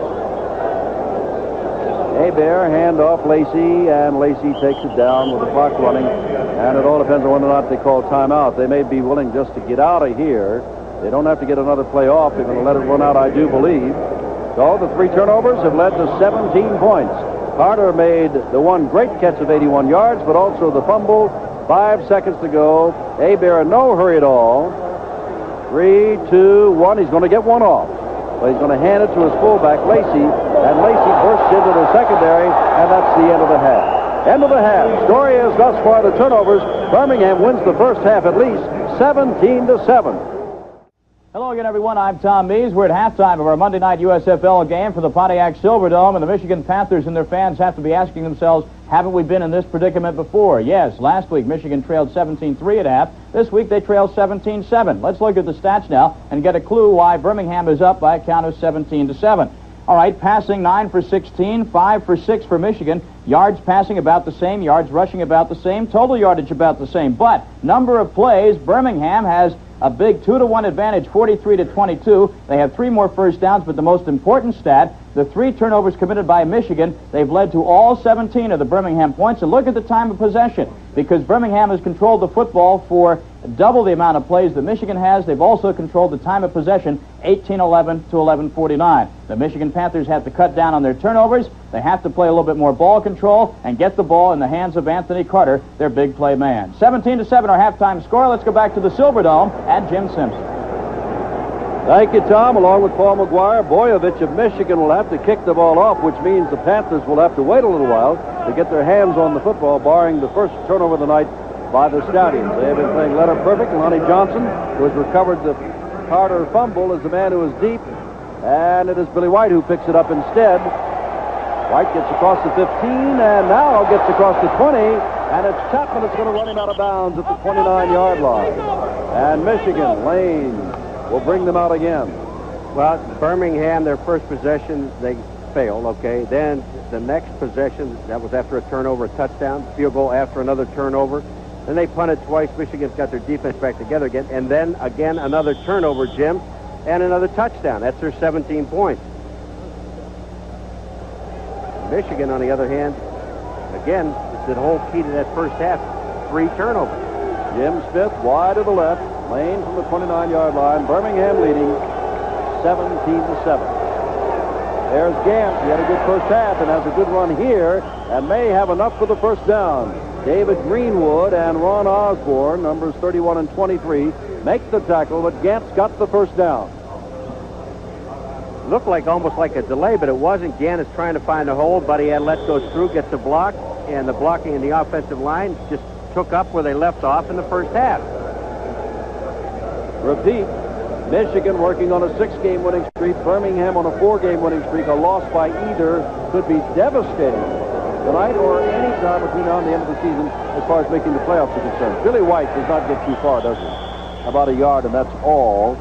Hebert, hand off Lacey, and Lacey takes it down with the clock running. And it all depends on whether or not they call timeout. They may be willing just to get out of here. They don't have to get another play off. They're going to let it run out, I do believe. So the 3 turnovers have led to 17 points. Carter made the one great catch of 81 yards, but also the fumble. 5 seconds to go. Hebert, no hurry at all. 3, 2, 1. He's going to get one off. But he's going to hand it to his fullback, Lacey. And Lacey bursts into the secondary, and that's the end of the half. End of the half. Story is thus far the turnovers. Birmingham wins the first half at least 17-7. Hello again, everyone. I'm Tom Mees. We're at halftime of our Monday night USFL game for the Pontiac Silverdome, and the Michigan Panthers and their fans have to be asking themselves, haven't we been in this predicament before? Yes, last week Michigan trailed 17-3 at half. This week they trailed 17-7. Let's look at the stats now and get a clue why Birmingham is up by a count of 17-7. All right, passing 9 for 16, 5 for 6 for Michigan. Yards passing about the same, yards rushing about the same, total yardage about the same. But number of plays, Birmingham has a big 2-1 advantage, 43-22. They have 3 more first downs, but the most important stat, the 3 turnovers committed by Michigan, they've led to all 17 of the Birmingham points. And look at the time of possession, because Birmingham has controlled the football for double the amount of plays that Michigan has. They've also controlled the time of possession, 18-11 to 11-49. The Michigan Panthers have to cut down on their turnovers. They have to play a little bit more ball control and get the ball in the hands of Anthony Carter, their big play man. 17-7 our halftime score. Let's go back to the Silverdome and Jim Simpson. Thank you, Tom. Along with Paul McGuire, Boyovich of Michigan will have to kick the ball off, which means the Panthers will have to wait a little while to get their hands on the football, barring the first turnover of the night by the Stallions. They have been playing letter perfect. Lonnie Johnson, who has recovered the Carter fumble, is the man who is deep. And it is Billy White who picks it up instead. White gets across the 15 and now gets across the 20. And it's Chapman that's going to run him out of bounds at the 29-yard line. And Michigan, Lane, will bring them out again. Well, Birmingham, their first possession, they failed, okay. Then the next possession, that was after a turnover, a touchdown, field goal after another turnover. Then they punted twice. Michigan's got their defense back together again. And then again another turnover, Jim, and another touchdown. That's their 17 points. Michigan, on the other hand, again, it's the whole key to that first half. 3 turnovers. Jim Smith wide to the left. Lane from the 29-yard line. Birmingham leading 17-7. There's Gant. He had a good first half and has a good run here and may have enough for the first down. David Greenwood and Ron Osborne, numbers 31 and 23, make the tackle, but Gant's got the first down. Looked like almost like a delay, but it wasn't. Gant is trying to find a hole. Buddy Adelette goes through, gets a block, and the blocking in the offensive line just took up where they left off in the first half. Repeat. Michigan working on a 6-game winning streak. Birmingham on a 4-game winning streak. A loss by either could be devastating tonight or any time between now and the end of the season as far as making the playoffs are concerned. Billy White does not get too far, does he? About a yard, and that's all.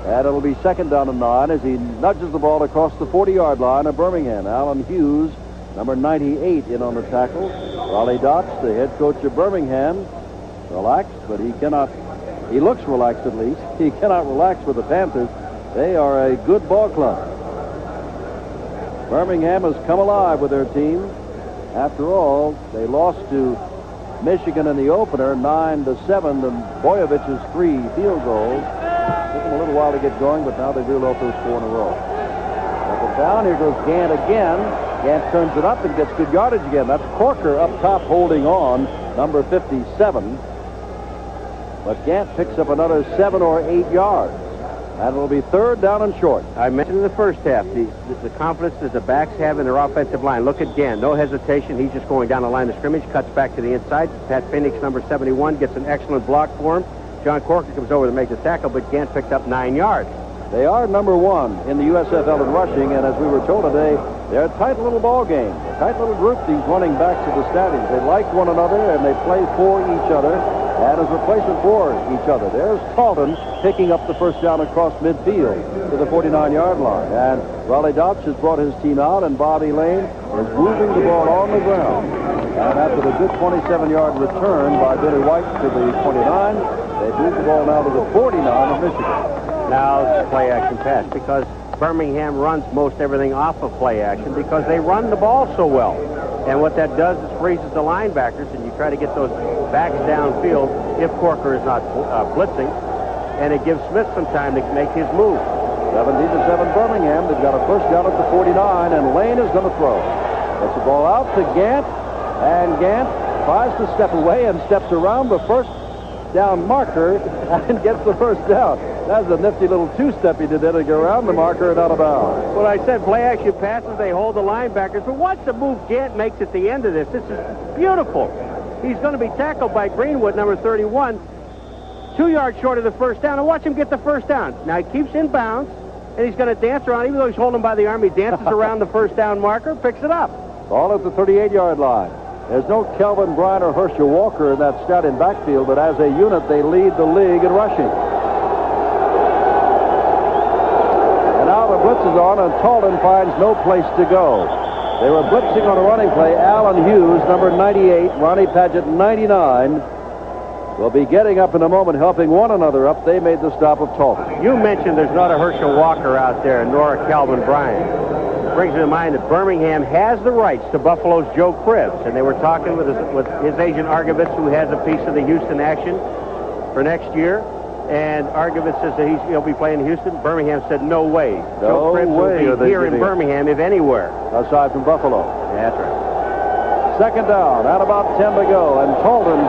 And it'll be 2nd down and 9 as he nudges the ball across the 40-yard line of Birmingham. Alan Hughes, number 98, in on the tackle. Raleigh Dotz, the head coach of Birmingham, relaxed, but he cannot. He looks relaxed, at least. He cannot relax with the Panthers. They are a good ball club. Birmingham has come alive with their team. After all, they lost to Michigan in the opener, 9-7. And Boyavich's 3 field goals. Took them a little while to get going, but now they've reeled off those 4 in a row. Second down. Here goes Gant again. Gant turns it up and gets good yardage again. That's Corker up top holding on, number 57. But Gant picks up another 7 or 8 yards. And it'll be 3rd down and short. I mentioned in the first half the confidence that the backs have in their offensive line. Look at Gant. No hesitation. He's just going down the line of scrimmage, cuts back to the inside. Pat Phoenix, number 71, gets an excellent block for him. John Corker comes over to make the tackle, but Gant picked up 9 yards. They are number 1 in the USFL in rushing, and as we were told today, they're a tight little ball game. A tight little group, these running backs of the Stallions. They like one another, and they play for each other. And as replacement for each other. There's Talton picking up the first down across midfield to the 49-yard line. And Raleigh Dotz has brought his team out, and Bobby Lane is moving the ball on the ground. And after the good 27-yard return by Billy White to the 29, they move the ball now to the 49 of Michigan. Now it's play action pass because Birmingham runs most everything off of play action because they run the ball so well. And what that does is freezes the linebackers, and you try to get those backs downfield if Corker is not blitzing, and it gives Smith some time to make his move. 17-7 Birmingham. They've got a first down at the 49, and Lane is going to throw. Gets the ball out to Gant, and Gant tries to step away and steps around the first down marker and gets the first down. That's a nifty little two-step he did there to go around the marker and out of bounds. Well, I said play-action passes, they hold the linebackers. But watch the move Gant makes at the end of this. This is beautiful. He's going to be tackled by Greenwood, number 31, 2 yards short of the first down. And watch him get the first down. Now, he keeps in bounds, and he's going to dance around. Even though he's holding by the arm, he dances around the first down marker, picks it up. Ball at the 38-yard line. There's no Kelvin Bryan or Herschel Walker in that Stallion backfield, but as a unit, they lead the league in rushing. And now the blitz is on, and Talton finds no place to go. They were blitzing on a running play. Alan Hughes, number 98, Ronnie Padgett, 99, will be getting up in a moment, helping one another up. They made the stop of Talton. You mentioned there's not a Herschel Walker out there, nor a Kelvin Bryan. Brings me to mind that Birmingham has the rights to Buffalo's Joe Cribbs, and they were talking with his agent Argovitz, who has a piece of the Houston action for next year. And Argovitz says that he'll be playing in Houston. Birmingham said no way. Joe Cribbs will be here in Birmingham, if anywhere. Aside from Buffalo. That's right. Second down, and about 10 to go, and Talton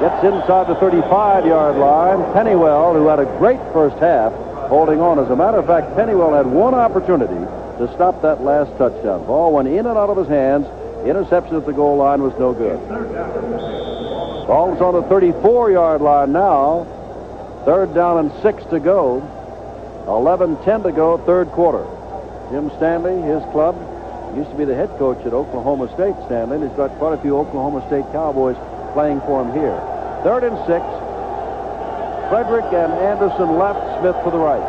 gets inside the 35-yard line. Pennywell, who had a great first half, holding on. As a matter of fact, Pennywell had one opportunity to stop that last touchdown. Ball went in and out of his hands. Interception at the goal line was no good. Ball's on the 34-yard line now. 3rd down and 6 to go. 11:10 to go, 3rd quarter. Jim Stanley, his club, used to be the head coach at Oklahoma State, Stanley, and he's got quite a few Oklahoma State Cowboys playing for him here. 3rd and 6. Frederick and Anderson left, Smith to the right.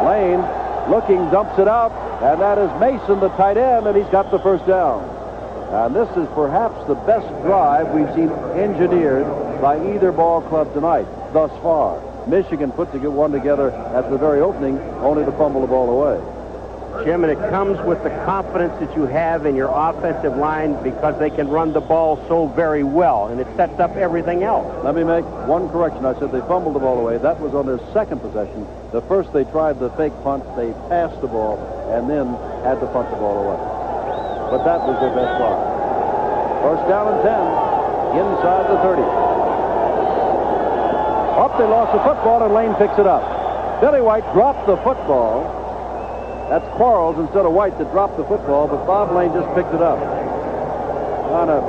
Lane looking, dumps it out, and that is Mason, the tight end, and he's got the 1st down. And this is perhaps the best drive we've seen engineered by either ball club tonight thus far. Michigan put one together at the very opening, only to fumble the ball away. Jim, and it comes with the confidence that you have in your offensive line because they can run the ball so very well, and it sets up everything else. Let me make one correction. I said they fumbled the ball away. That was on their 2nd possession. The first they tried the fake punt, they passed the ball, and then had to punt the ball away. But that was their best drive. 1st down and 10, inside the 30. Up, they lost the football, and Lane picks it up. Billy White dropped the football. That's Quarles instead of White that dropped the football, but Bob Lane just picked it up. Kind of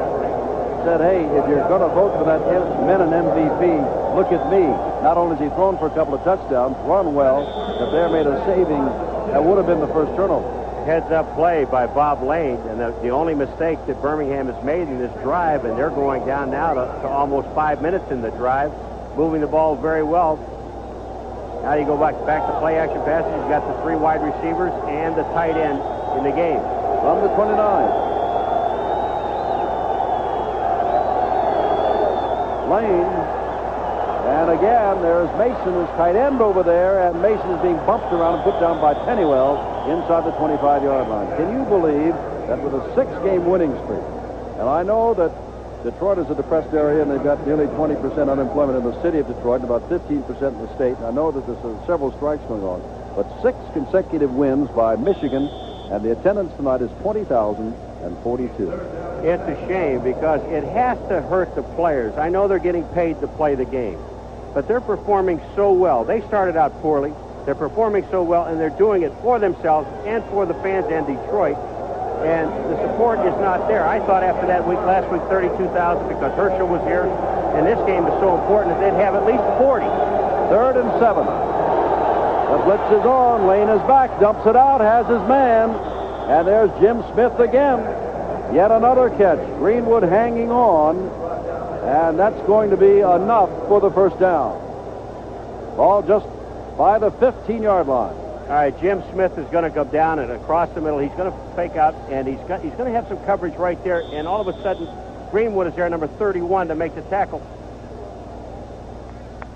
said, hey, if you're going to vote for that Menon MVP, look at me. Not only has he thrown for a couple of touchdowns, run well, but there made a saving that would have been the first turnover. Heads-up play by Bob Lane, and the only mistake that Birmingham has made in this drive, and they're going down now to almost 5 minutes in the drive, moving the ball very well. Now you go back to play-action passes. You've got the 3 wide receivers and the tight end in the game. From the 29. Lane. And again, there's Mason, his tight end over there, and Mason is being bumped around and put down by Pennywell inside the 25-yard line. Can you believe that with a 6-game winning streak, and I know that Detroit is a depressed area, and they've got nearly 20% unemployment in the city of Detroit and about 15% in the state. And I know that there's several strikes going on. But 6 consecutive wins by Michigan, and the attendance tonight is 20,042. It's a shame because it has to hurt the players. I know they're getting paid to play the game, but they're performing so well. They started out poorly. They're performing so well, and they're doing it for themselves and for the fans and Detroit. And the support is not there. I thought after that week, last week, 32,000 because Herschel was here, and this game is so important that they'd have at least 40. 3rd and 7. The blitz is on. Lane is back, dumps it out, has his man, and there's Jim Smith again. Yet another catch. Greenwood hanging on, and that's going to be enough for the 1st down. Ball just by the 15-yard line. All right, Jim Smith is going to go down and across the middle. He's going to fake out, and he's going to have some coverage right there. And all of a sudden, Greenwood is there, number 31, to make the tackle.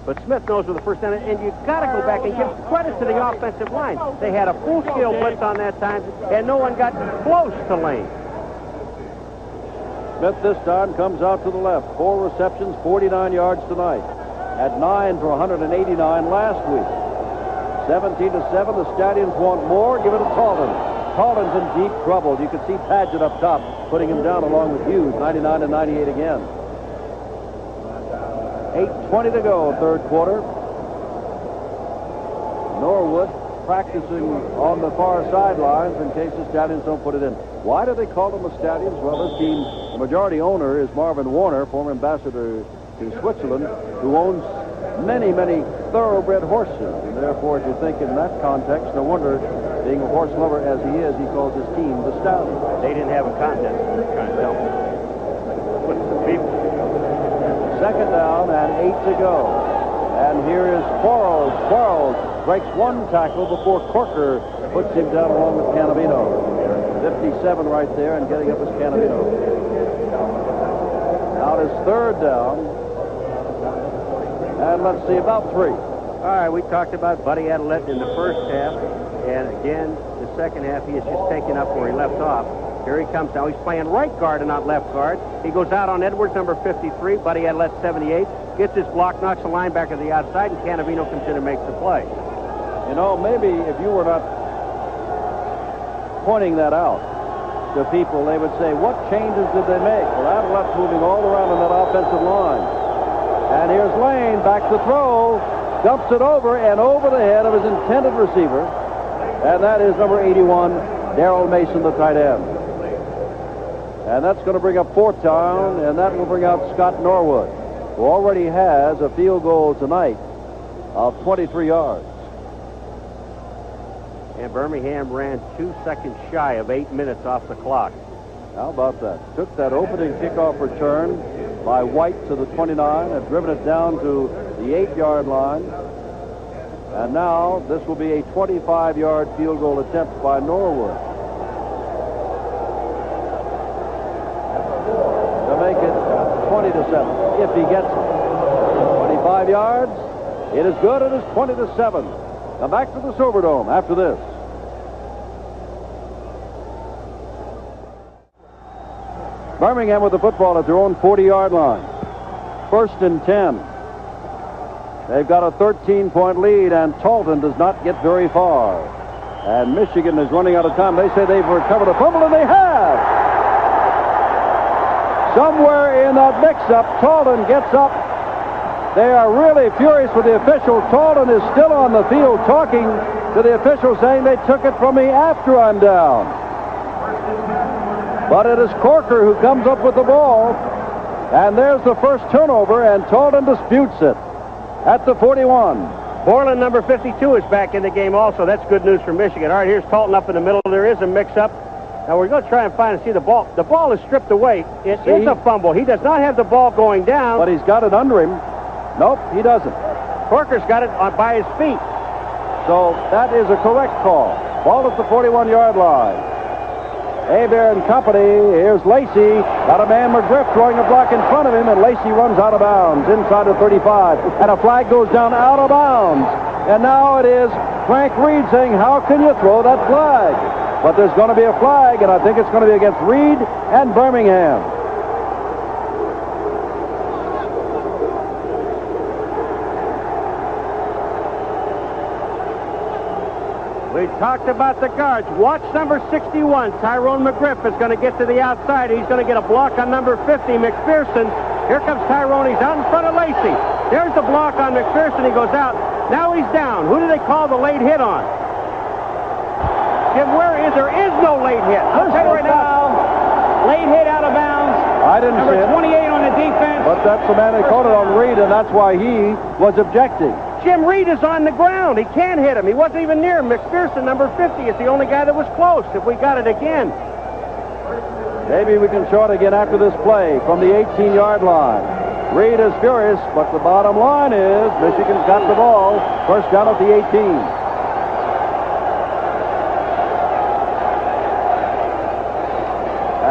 But Smith knows where the 1st down is, and you've got to go back and give credit to the offensive line. They had a full-scale blitz on that time, and no one got close to Lane. Smith this time comes out to the left. 4 receptions, 49 yards tonight. Had 9 for 189 last week. 17-7, the Stallions want more. Give it to Talton. Talton's in deep trouble. You can see Padgett up top, putting him down along with Hughes, 99 and 98 again. 8:20 to go, 3rd quarter. Norwood practicing on the far sidelines in case the Stallions don't put it in. Why do they call them the Stallions? Well, this team, the majority owner is Marvin Warner, former ambassador to Switzerland, who owns many, many thoroughbred horses. And therefore, if you think in that context, no wonder, being a horse lover as he is, he calls his team the Stallions. They didn't have a contest. Second down and 8 to go. And here is Quarles. Quarles breaks 1 tackle before Corker puts him down along with Canavino. 57 right there and getting up is Canavino. Now it is 3rd down. And let's see, about 3. All right, we talked about Buddy Adelette in the first half, and again, the second half, he is just taking up where he left off. Here he comes now. He's playing right guard and not left guard. He goes out on Edwards, number 53. Buddy Adelette, 78. Gets his block, knocks the linebacker to the outside, and Canavino comes in and makes the play. You know, maybe if you were not pointing that out to people, they would say, what changes did they make? Well, Adelette's moving all around on that offensive line. And here's Lane, back to throw, dumps it over and over the head of his intended receiver. And that is number 81, Darrell Mason, the tight end. And that's going to bring up fourth down, and that will bring out Scott Norwood, who already has a field goal tonight of 23 yards. And Birmingham ran 2 seconds shy of 8 minutes off the clock. How about that? Took that opening kickoff return by White to the 29, have driven it down to the 8-yard line. And now this will be a 25-yard field goal attempt by Norwood to make it 20-7 if he gets it. 25 yards. It is good. It is 20-7. Come back to the Silverdome after this. Birmingham with the football at their own 40-yard line. 1st and 10. They've got a 13-point lead, and Talton does not get very far. And Michigan is running out of time. They say they've recovered a fumble, and they have. Somewhere in that mix-up, Talton gets up. They are really furious with the official. Talton is still on the field talking to the official, saying they took it from me after I'm down. But it is Corker who comes up with the ball. And there's the first turnover, and Talton disputes it at the 41. Borland, number 52, is back in the game also. That's good news for Michigan. All right, here's Talton up in the middle. There is a mix-up. Now we're going to try and find and see the ball. The ball is stripped away. It is a fumble. He does not have the ball going down. But he's got it under him. Nope, he doesn't. Corker's got it by his feet. So that is a correct call. Ball at the 41-yard line. Hebert and company. Here's Lacey. Got a man, McGriff, throwing a block in front of him, and Lacey runs out of bounds inside the 35. And a flag goes down out of bounds. And now it is Frank Reed saying, how can you throw that flag? But there's going to be a flag, and I think it's going to be against Reed and Birmingham. We talked about the guards. Watch number 61. Tyrone McGriff is going to get to the outside. He's going to get a block on number 50, McPherson. Here comes Tyrone. He's out in front of Lacey. There's the block on McPherson. He goes out. Now he's down. Who do they call the late hit on? Jim, where is there? Is no late hit. I'll tell you right now. Late hit out of bounds. I didn't see it. Number 28 on the defense. But that's the man they called it on Reed, and that's why he was objecting. Jim Reed is on the ground. He can't hit him. He wasn't even near him. McPherson, number 50, is the only guy that was close. If we got it again. Maybe we can show it again after this play from the 18-yard line. Reed is furious, but the bottom line is Michigan's got the ball. First down at the 18.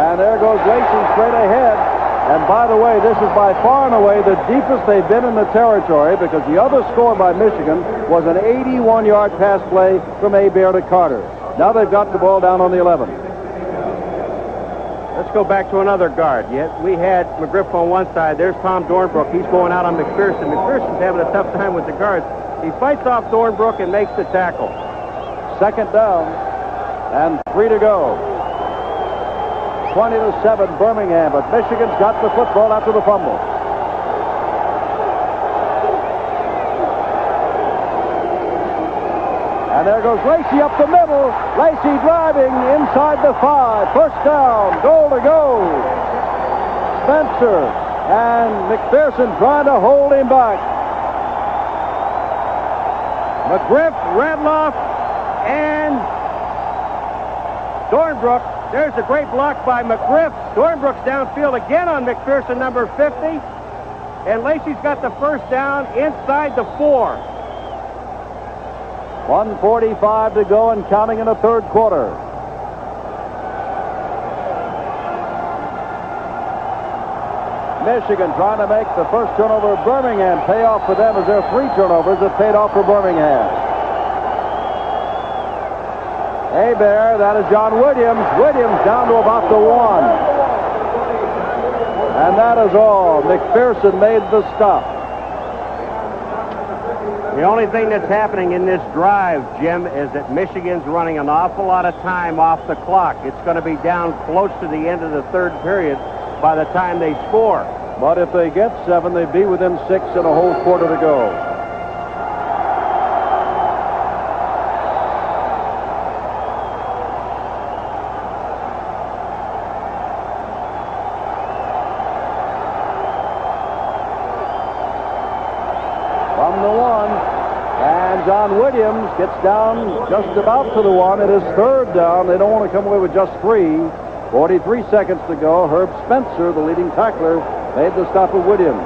And there goes Lacey straight ahead. And by the way, this is by far and away the deepest they've been in the territory, because the other score by Michigan was an 81-yard pass play from Hebert to Carter. Now they've got the ball down on the 11. Let's go back to another guard. We had McGriff on one side. There's Tom Dornbrook. He's going out on McPherson. McPherson's having a tough time with the guards. He fights off Dornbrook and makes the tackle. Second down and 3 to go. 20-7 Birmingham, but Michigan's got the football after the fumble. And there goes Lacey up the middle. Lacey driving inside the 5. First down, goal to go. Spencer and McPherson trying to hold him back. McGriff, Radloff, and Dornbrook. There's a great block by McGriff. Dornbrook's downfield again on McPherson, number 50. And Lacey's got the first down inside the 4. 1:45 to go and counting in the third quarter. Michigan trying to make the first turnover of Birmingham pay off for them, as there are 3 turnovers that paid off for Birmingham. Hebert, that is John Williams. Williams down to about the 1. And that is all. McPherson made the stop. The only thing that's happening in this drive, Jim, is that Michigan's running an awful lot of time off the clock. It's going to be down close to the end of the third period by the time they score. But if they get 7, they'd be within 6 and a whole quarter to go. And John Williams gets down just about to the one. It is third down. They don't want to come away with just 3. 43 seconds to go. Herb Spencer, the leading tackler, made the stop of Williams.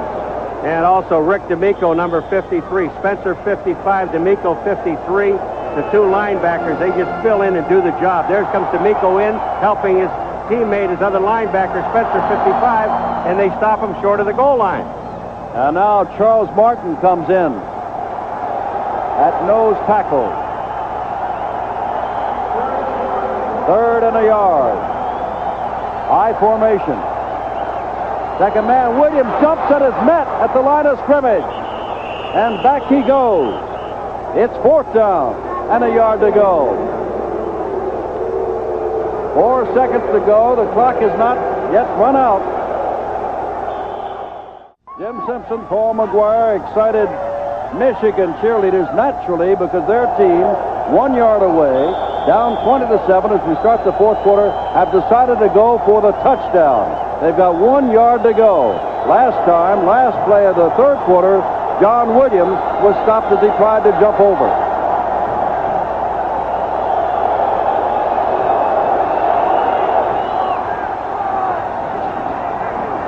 And also Rick D'Amico, number 53. Spencer, 55. D'Amico, 53. The 2 linebackers, they just fill in and do the job. There comes D'Amico in, helping his teammate, his other linebacker, Spencer, 55, and they stop him short of the goal line. And now Charles Martin comes in at nose tackle. 3rd and a yard. High formation. Second man, Williams jumps and is met at the line of scrimmage. And back he goes. It's 4th down and a yard to go. 4 seconds to go. The clock is not yet run out. Jim Simpson, Paul McGuire, excited Michigan cheerleaders naturally because their team, 1 yard away, down 20-7 as we start the 4th quarter, have decided to go for the touchdown. They've got 1 yard to go. Last play of the 3rd quarter, John Williams was stopped as he tried to jump over.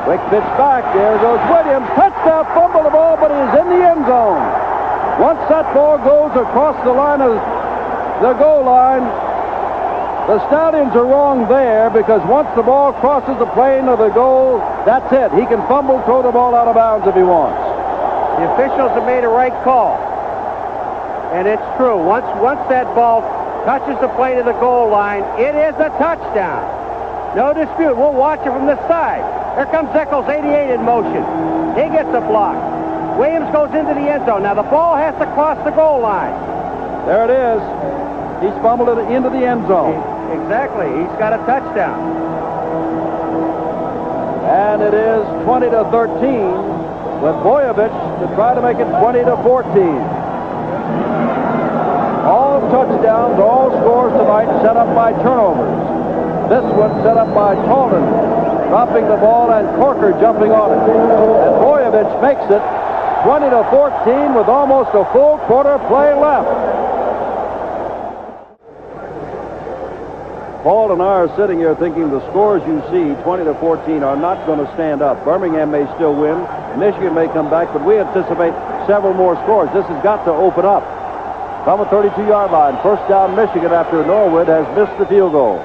Quick pitch back. There goes Williams. Touchdown, fumble the ball, but he's in the end zone. Once that ball goes across the line of the goal line, the Stallions are wrong there because once the ball crosses the plane of the goal, that's it. He can fumble, throw the ball out of bounds if he wants. The officials have made a right call. And it's true. Once that ball touches the plane of the goal line, it is a touchdown. No dispute. We'll watch it from the side. Here comes Eccles, 88 in motion. He gets a block. Williams goes into the end zone. Now the ball has to cross the goal line. There it is. He's fumbled it into the end zone. Exactly. He's got a touchdown. And it is 20-13 with Boyovich to try to make it 20-14. All touchdowns, all scores tonight set up by turnovers. This one set up by Talden dropping the ball and Corker jumping on it. And Boyovich makes it 20-14 with almost a full quarter play left. Paul and I are sitting here thinking the scores you see, 20-14, are not going to stand up. Birmingham may still win. Michigan may come back, but we anticipate several more scores. This has got to open up. From a 32-yard line, 1st down Michigan after Norwood has missed the field goal.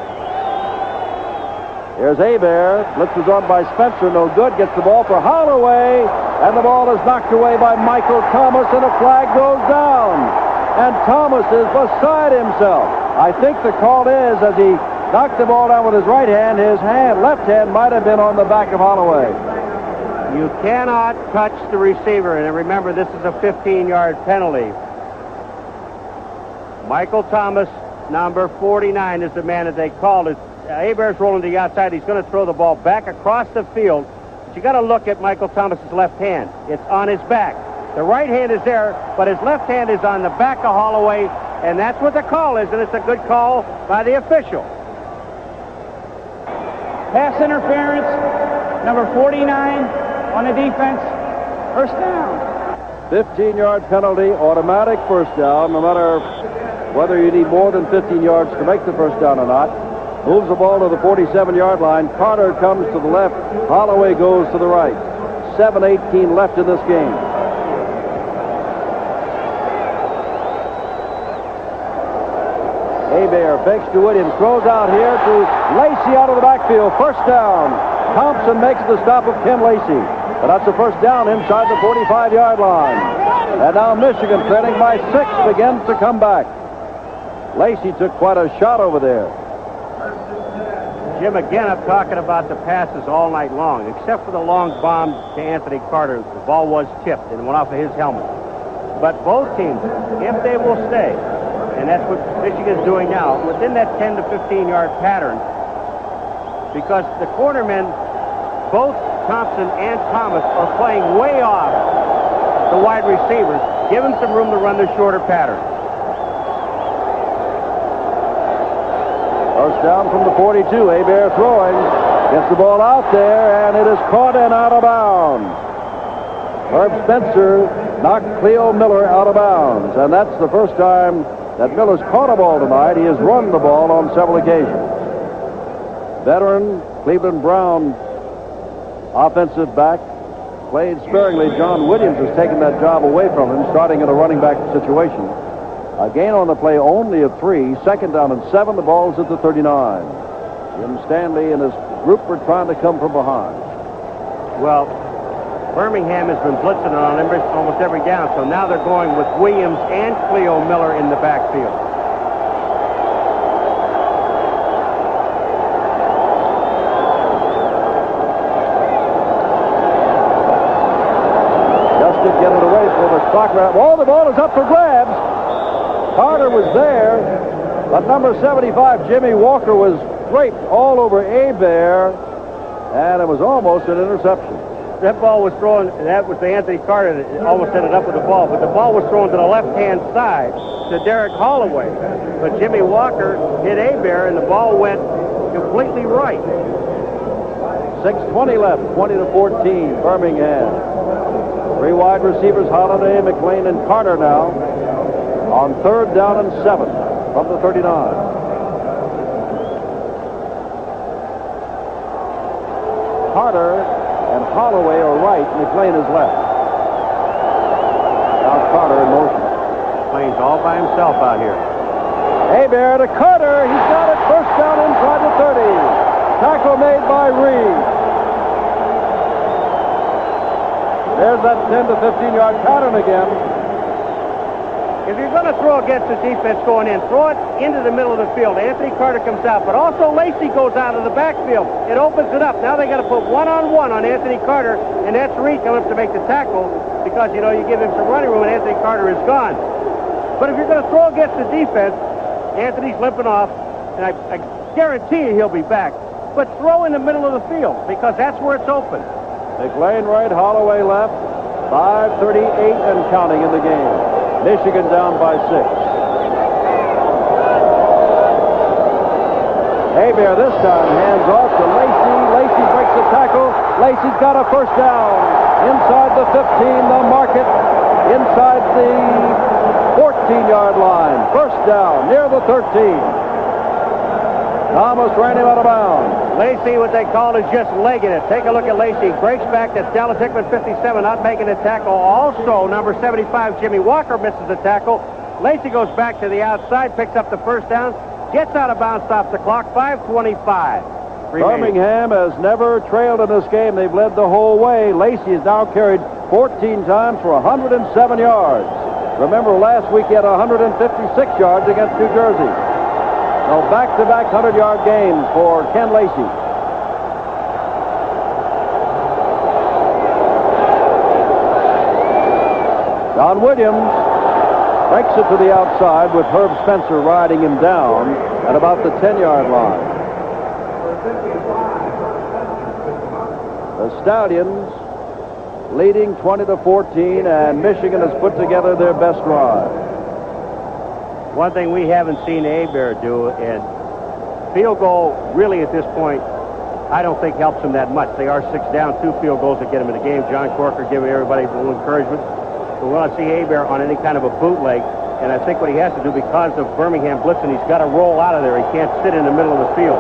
Here's Hebert. Blitzes on by Spencer. No good. Gets the ball for Holloway. And the ball is knocked away by Michael Thomas, and a flag goes down. And Thomas is beside himself. I think the call is as he knocked the ball down with his right hand, his left hand might have been on the back of Holloway. You cannot touch the receiver. And remember, this is a 15-yard penalty. Michael Thomas, number 49, is the man that they called it. Hebert's rolling to the outside. He's going to throw the ball back across the field. But you got to look at Michael Thomas's left hand. It's on his back. The right hand is there, but his left hand is on the back of Holloway, and that's what the call is, and it's a good call by the official. Pass interference, number 49 on the defense. 1st down. 15-yard penalty, automatic 1st down, no matter whether you need more than 15 yards to make the 1st down or not. Moves the ball to the 47-yard line. Carter comes to the left. Holloway goes to the right. 7:18 left in this game. Hebert fakes to Williams. Throws out here to Lacey out of the backfield. 1st down. Thompson makes the stop of Ken Lacey. But that's a 1st down inside the 45-yard line. And now Michigan, trailing by 6, begins to come back. Lacey took quite a shot over there. Jim, again, I'm talking about the passes all night long, except for the long bomb to Anthony Carter. The ball was tipped and went off of his helmet. But both teams, if they will stay, and that's what Michigan's doing now, within that 10 to 15-yard pattern, because the cornermen, both Thompson and Thomas, are playing way off the wide receivers. Give them some room to run the shorter pattern. 1st down from the 42. Hebert throwing. Gets the ball out there, and it is caught and out of bounds. Herb Spencer knocked Cleo Miller out of bounds, and that's the first time that Miller's caught a ball tonight. He has run the ball on several occasions. Veteran Cleveland Brown offensive back played sparingly. John Williams has taken that job away from him, starting in a running back situation. A gain on the play only of 3. Second down and 7. The ball's at the 39. Jim Stanley and his group were trying to come from behind. Well, Birmingham has been blitzing on him almost every down, so now they're going with Williams and Cleo Miller in the backfield. Just to get it away for the clock. Oh, the ball is up for grabs. Carter was there, but number 75, Jimmy Walker, was draped all over Hebert, and it was almost an interception. That ball was thrown, that was the Anthony Carter that almost ended up with the ball, but the ball was thrown to the left-hand side to Derek Holloway. But Jimmy Walker hit Hebert, and the ball went completely right. 6:20 left, 20-14, Birmingham. 3 wide receivers, Holiday, McLean, and Carter now on 3rd down and 7 from the 39. Carter and Holloway are right, McLean is left. Now Carter in motion. McLean's all by himself out here. Hebert to Carter. He's got it. First down inside the 30. Tackle made by Reed. There's that 10 to 15-yard pattern again. If you're going to throw against the defense going in, throw it into the middle of the field. Anthony Carter comes out, but also Lacey goes out of the backfield. It opens it up. Now they got to put one-on-one on Anthony Carter, and that's Reed coming up to make the tackle because, you know, you give him some running room and Anthony Carter is gone. But if you're going to throw against the defense, Anthony's limping off, and I guarantee you he'll be back. But throw in the middle of the field because that's where it's open. McLean right, Holloway left. 5:38 and counting in the game. Michigan down by 6. Hebert this time hands off to Lacey. Lacey breaks the tackle. Lacey's got a first down. Inside the 15, they'll mark it. Inside the 14-yard line. First down near the 13. Thomas ran him out of bounds. Lacey, what they call is just legging it. Take a look at Lacey. Breaks back. That's Dallas Hickman, 57, not making the tackle. Also, number 75, Jimmy Walker, misses the tackle. Lacey goes back to the outside, picks up the first down, gets out of bounds, stops the clock. 5:25. Birmingham has never trailed in this game. They've led the whole way. Lacey has now carried 14 times for 107 yards. Remember, last week he had 156 yards against New Jersey. So back-to-back 100-yard games for Ken Lacey. John Williams breaks it to the outside with Herb Spencer riding him down at about the 10-yard line. The Stallions leading 20-14, and Michigan has put together their best drive. One thing we haven't seen Hebert do, and field goal really at this point, I don't think helps them that much. They are 6 down, 2 field goals that get them in the game. John Corker giving everybody a little encouragement. But we want to see Hebert on any kind of a bootleg, and I think what he has to do because of Birmingham blitzing, he's got to roll out of there. He can't sit in the middle of the field.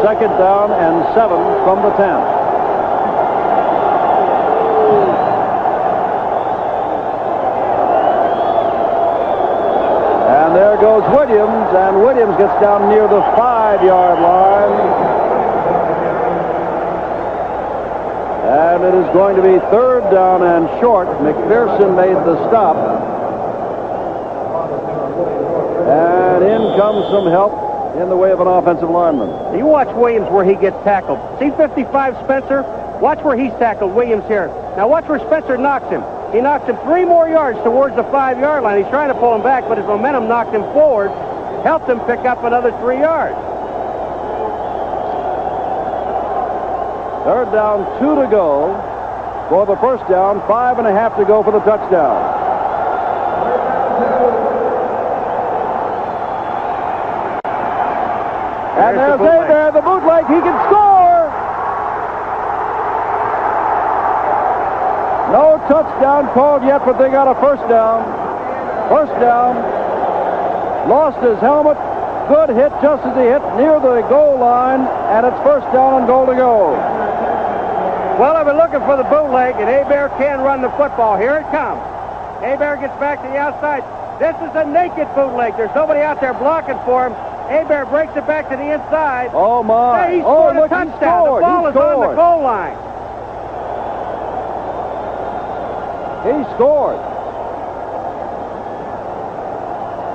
Second down and 7 from the 10. There goes Williams, and Williams gets down near the 5-yard line. And it is going to be 3rd down and short. McPherson made the stop. And in comes some help in the way of an offensive lineman. You watch Williams where he gets tackled. See 55 Spencer? Watch where he's tackled, Williams here. Now watch where Spencer knocks him. He knocks him 3 more yards towards the 5-yard line. He's trying to pull him back, but his momentum knocked him forward, helped him pick up another 3 yards. 3rd down, 2 to go for the first down, 5.5 to go for the touchdown. And there's Hebert, the bootleg. He can score. No touchdown called yet, but they got a first down. First down. Lost his helmet. Good hit just as he hit near the goal line, and it's first down and goal to go. Well, I've been looking for the bootleg, and Hebert can run the football. Here it comes. Hebert gets back to the outside. This is a naked bootleg. There's nobody out there blocking for him. Hebert breaks it back to the inside. Oh, my. Hey, he scored look, a touchdown. The ball is on the goal line. He scored.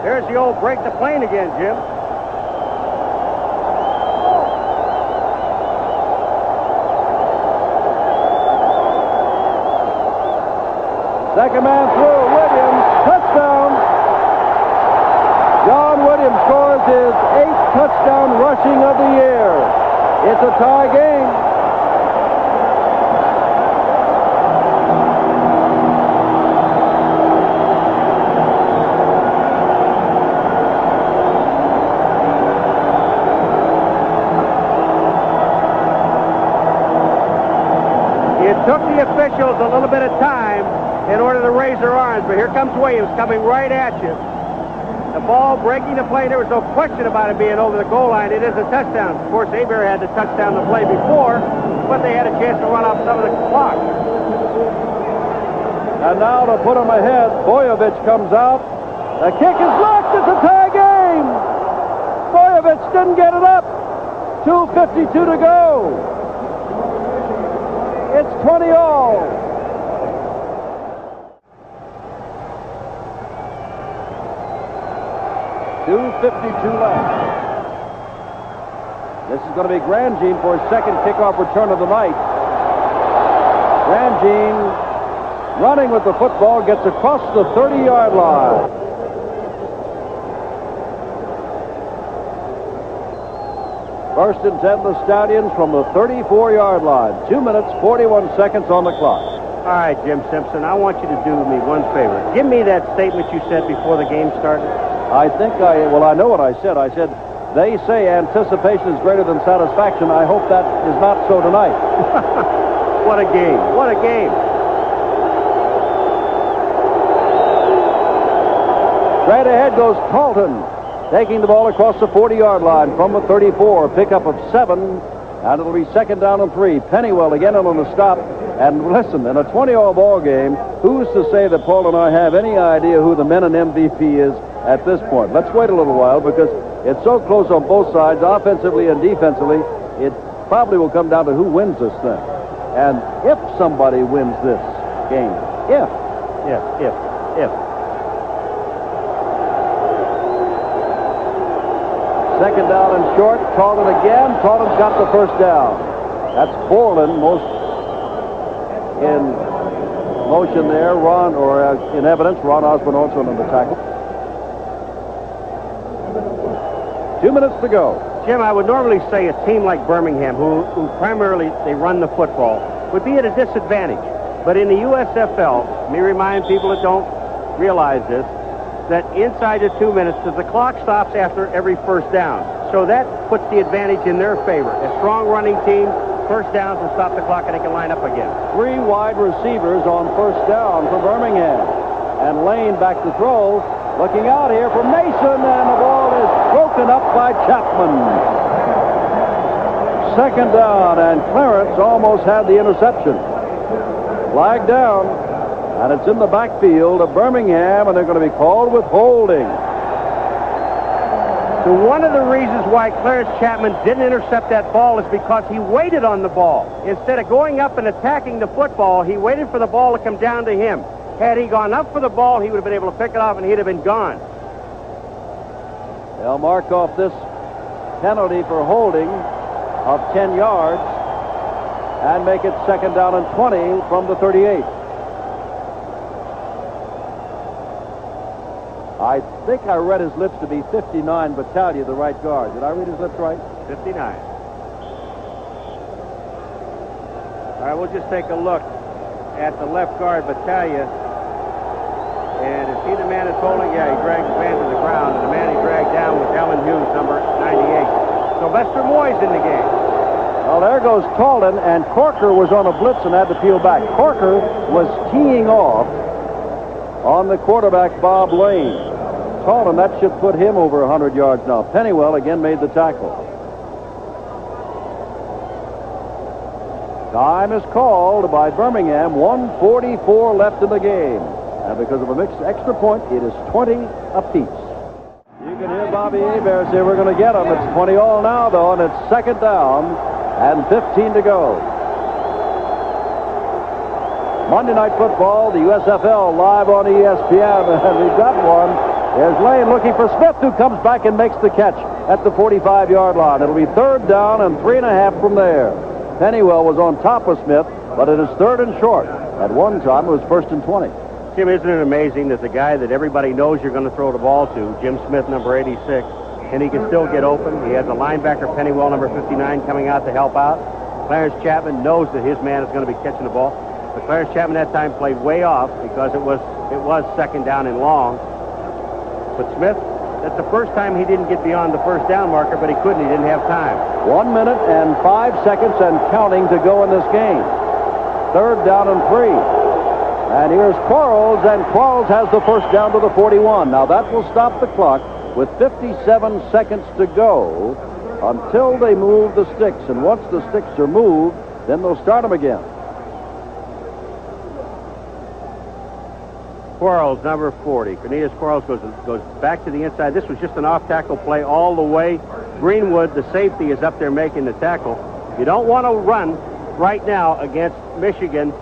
There's the old break the plane again, Jim. Second man through. Williams. Touchdown. John Williams scores his 8th touchdown rushing of the year. It's a tie game. It took the officials a little bit of time in order to raise their arms, but here comes Williams coming right at you. The ball breaking the play. There was no question about it being over the goal line. It is a touchdown. Of course, Hebert had the touchdown the play before, but they had a chance to run off some of the clock. And now to put him ahead, Boyovich comes out. The kick is blocked. It's a tie game. Boyovich didn't get it up. 2:52 to go. It's 20 all. .252 left. This is going to be Grandjean for his second kickoff return of the night. Grandjean running with the football gets across the 30-yard line. First and 10, the Stallions from the 34-yard line. 2 minutes, 41 seconds on the clock. All right, Jim Simpson, I want you to do me one favor. Give me that statement you said before the game started. I know what I said. I said, they say anticipation is greater than satisfaction. I hope that is not so tonight. What a game. What a game. Straight ahead goes Talton, taking the ball across the 40-yard line from the 34. Pickup of 7, and it'll be second down and 3. Pennywell again on the stop. And listen, in a 20-all ball game, who's to say that Paul and I have any idea who the Menon MVP is at this point? Let's wait a little while because it's so close on both sides, offensively and defensively. It probably will come down to who wins this thing. And if somebody wins this game, if. Second down and short. Talton again. Talton's got the first down. That's Borland most in motion there. In evidence, Ron Osborne also on the tackle. 2 minutes to go. Jim, I would normally say a team like Birmingham, who primarily they run the football, would be at a disadvantage. But in the USFL, let me remind people that don't realize this, that inside of 2 minutes, the clock stops after every first down. So that puts the advantage in their favor. A strong running team, first downs will stop the clock and they can line up again. 3 wide receivers on first down for Birmingham. And Lane back to throw. Looking out here for Mason, and the ball is broken up by Chapman. Second down, and Clarence almost had the interception. Flag down, and it's in the backfield of Birmingham, and they're going to be called with holding. So one of the reasons why Clarence Chapman didn't intercept that ball is because he waited on the ball. Instead of going up and attacking the football, he waited for the ball to come down to him. Had he gone up for the ball, he would have been able to pick it off, and he'd have been gone. They'll mark off this penalty for holding of 10 yards and make it second down and 20 from the 38. I think I read his lips to be 59 Battaglia, the right guard. Did I read his lips right? 59. All right, we'll just take a look at the left guard, Battaglia. And is he the man that's holding? Yeah, he dragged his man to the ground, and the man he dragged down was Alan Hughes, number 98. Sylvester Moy's in the game. Well, there goes Talden, and Corker was on a blitz and had to peel back. Corker was teeing off on the quarterback, Bob Lane. Talden, that should put him over 100 yards now. Pennywell again made the tackle. Time is called by Birmingham. 1:44 left in the game. And because of a mixed extra point, it is 20 apiece. You can hear Bobby Hebert say we're going to get them. It's 20 all now, though, and it's second down and 15 to go. Monday Night Football, the USFL live on ESPN, and we've got one. There's Lane looking for Smith, who comes back and makes the catch at the 45-yard line. It'll be third down and 3.5 from there. Pennywell was on top of Smith, but it is third and short. At one time, it was first and 20. Jim, isn't it amazing that the guy that everybody knows you're going to throw the ball to, Jim Smith, number 86, and he can still get open. He has a linebacker, Pennywell, number 59, coming out to help out. Clarence Chapman knows that his man is going to be catching the ball. But Clarence Chapman that time played way off because it was second down and long. But Smith, that's the first time he didn't get beyond the first down marker, but he couldn't. He didn't have time. 1 minute and 5 seconds and counting to go in this game. Third down and 3. And here's Quarles, and Quarles has the first down to the 41. Now that will stop the clock with 57 seconds to go until they move the sticks. And once the sticks are moved, then they'll start them again. Quarles, number 40. Cornelius Quarles goes back to the inside. This was just an off-tackle play all the way. Greenwood, the safety, is up there making the tackle. You don't want to run right now against Michigan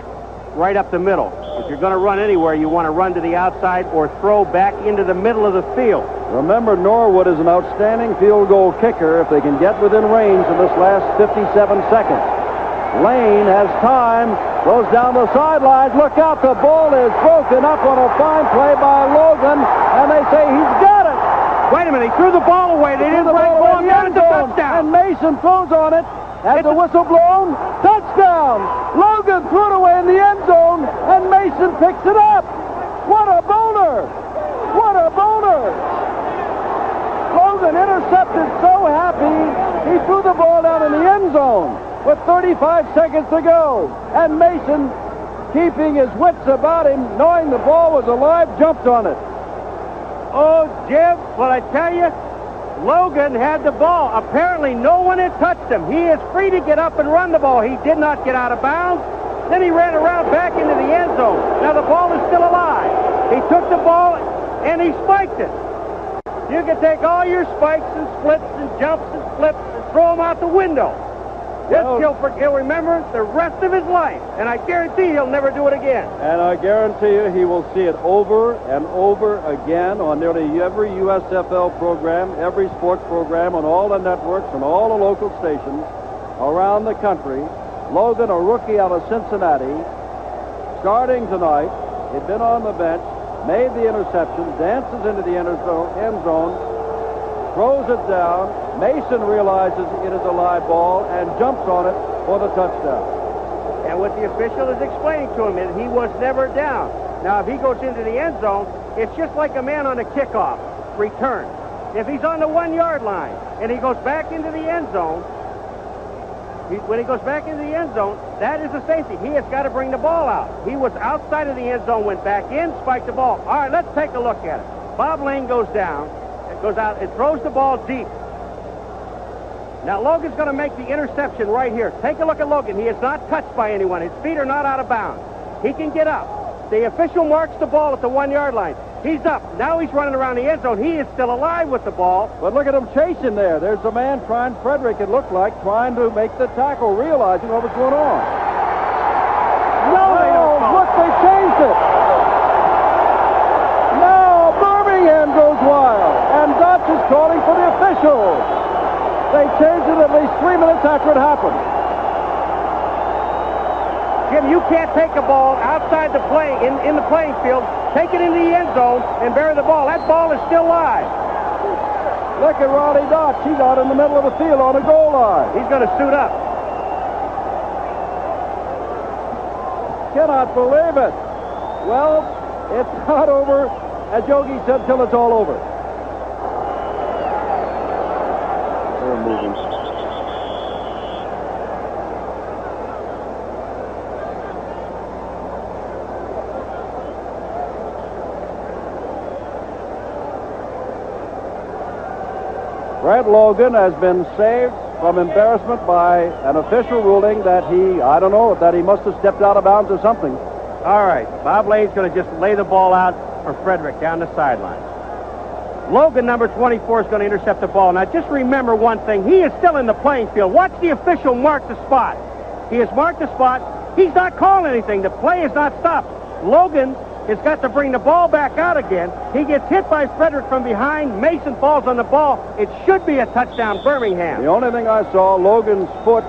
right up the middle. If you're going to run anywhere, you want to run to the outside or throw back into the middle of the field. Remember, Norwood is an outstanding field goal kicker if they can get within range in this last 57 seconds. Lane has time, goes down the sidelines. Look out, the ball is broken up on a fine play by Logan, and they say he's got it. Wait a minute, he threw the ball away. They didn't break the ball. It's a touchdown. And Mason throws on it. Has the whistle blown? Touchdown! Logan threw it away in the end zone, and Mason picks it up. What a bowler! What a bowler! Logan intercepted so happy, he threw the ball down in the end zone with 35 seconds to go. And Mason, keeping his wits about him, knowing the ball was alive, jumped on it. Oh, Jim, well, I tell you, Logan had the ball. Apparently, no one had touched him. He is free to get up and run the ball. He did not get out of bounds. Then he ran around back into the end zone. Now the ball is still alive. He took the ball and he spiked it. You can take all your spikes and splits and jumps and flips and throw them out the window. He'll remember the rest of his life, and I guarantee he'll never do it again. And I guarantee you he will see it over and over again on nearly every USFL program, every sports program, on all the networks and all the local stations around the country. Logan, a rookie out of Cincinnati, starting tonight. He'd been on the bench, made the interception, dances into the end zone, throws it down. Mason realizes it is a live ball and jumps on it for the touchdown. And what the official is explaining to him is he was never down. Now, if he goes into the end zone, it's just like a man on a kickoff return. If he's on the 1-yard line and he goes back into the end zone, when he goes back into the end zone, that is a safety. He has got to bring the ball out. He was outside of the end zone, went back in, spiked the ball. All right, let's take a look at it. Bob Lane goes down, goes out, and throws the ball deep. Now, Logan's going to make the interception right here. Take a look at Logan. He is not touched by anyone. His feet are not out of bounds. He can get up. The official marks the ball at the 1-yard line. He's up. Now he's running around the end zone. He is still alive with the ball. But look at him chasing there. There's a man trying, Frederick, it looked like, trying to make the tackle, realizing what was going on. No, look, they changed it. Now Birmingham goes wild, and Dutch is calling for the official. They changed it at least 3 minutes after it happened. Jim, you can't take a ball outside the play in the playing field, take it into the end zone, and bury the ball. That ball is still live. Look at Ronnie Dodge. He's out in the middle of the field on the goal line. He's going to suit up. Cannot believe it. Well, it's not over, as Yogi said, till it's all over. They're moving. Fred Logan has been saved from embarrassment by an official ruling that I don't know, that he must have stepped out of bounds or something. All right, Bob Lane's going to just lay the ball out for Frederick down the sideline. Logan, number 24, is going to intercept the ball. Now, just remember one thing. He is still in the playing field. Watch the official mark the spot. He has marked the spot. He's not calling anything. The play is not stopped. Logan has got to bring the ball back out again. He gets hit by Frederick from behind. Mason falls on the ball. It should be a touchdown, Birmingham. The only thing I saw, Logan's foot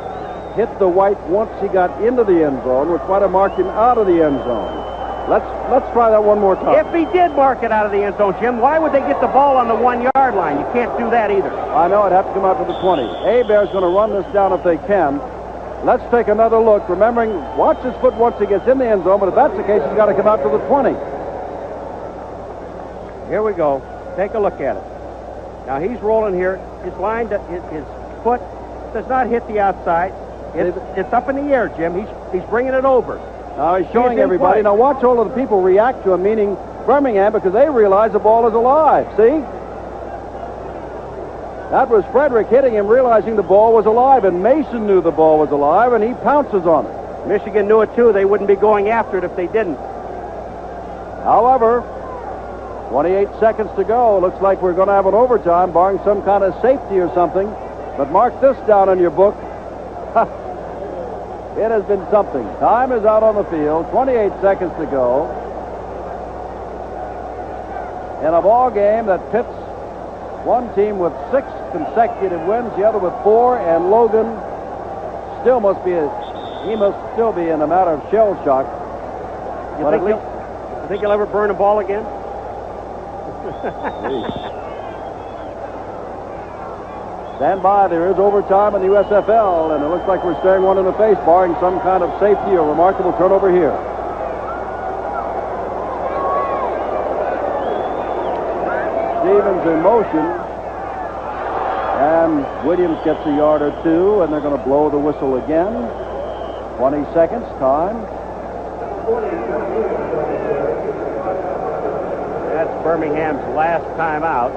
hit the white once he got into the end zone, which might have marked him out of the end zone. Let's try that one more time. If he did mark it out of the end zone, Jim, why would they get the ball on the 1-yard line? You can't do that either. I know, it'd have to come out to the 20. Hebert's going to run this down if they can. Let's take another look, remembering, watch his foot once he gets in the end zone, but if that's the case, he's got to come out to the 20. Here we go. Take a look at it. Now, he's rolling here. His foot does not hit the outside. It's up in the air, Jim. He's bringing it over. Now he's showing everybody. Now watch all of the people react to him, meaning Birmingham, because they realize the ball is alive. See? That was Frederick hitting him, realizing the ball was alive, and Mason knew the ball was alive, and he pounces on it. Michigan knew it, too. They wouldn't be going after it if they didn't. However, 28 seconds to go. Looks like we're going to have an overtime, barring some kind of safety or something. But mark this down in your book. It has been something. Time is out on the field. 28 seconds to go. In a ball game that pits one team with 6 consecutive wins, the other with 4, and Logan still must still be in a matter of shell shock. You think he'll ever burn a ball again? Stand by, there is overtime in the USFL, and it looks like we're staring one in the face, barring some kind of safety or remarkable turnover here. Stevens in motion, and Williams gets a yard or two, and they're going to blow the whistle again. 20 seconds, time. That's Birmingham's last time out.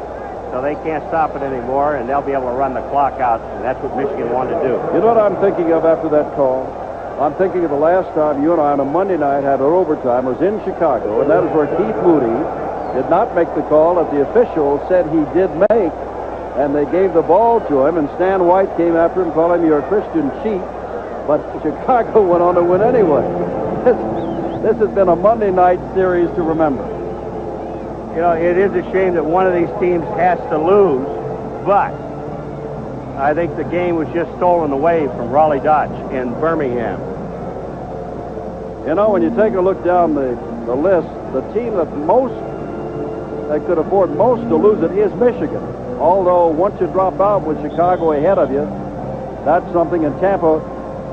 So they can't stop it anymore, and they'll be able to run the clock out, and that's what Michigan wanted to do. You know what I'm thinking of after that call? I'm thinking of the last time you and I on a Monday night had our overtime. It was in Chicago, and that is where Keith Moody did not make the call that the official said he did make, and they gave the ball to him, and Stan White came after him, calling him, "You're a Christian cheat," but Chicago went on to win anyway. This has been a Monday night series to remember. You know, it is a shame that one of these teams has to lose, but I think the game was just stolen away from Raleigh Dodge in Birmingham. You know, when you take a look down the list, the team that could afford most to lose it is Michigan. Although once you drop out with Chicago ahead of you, that's something, and Tampa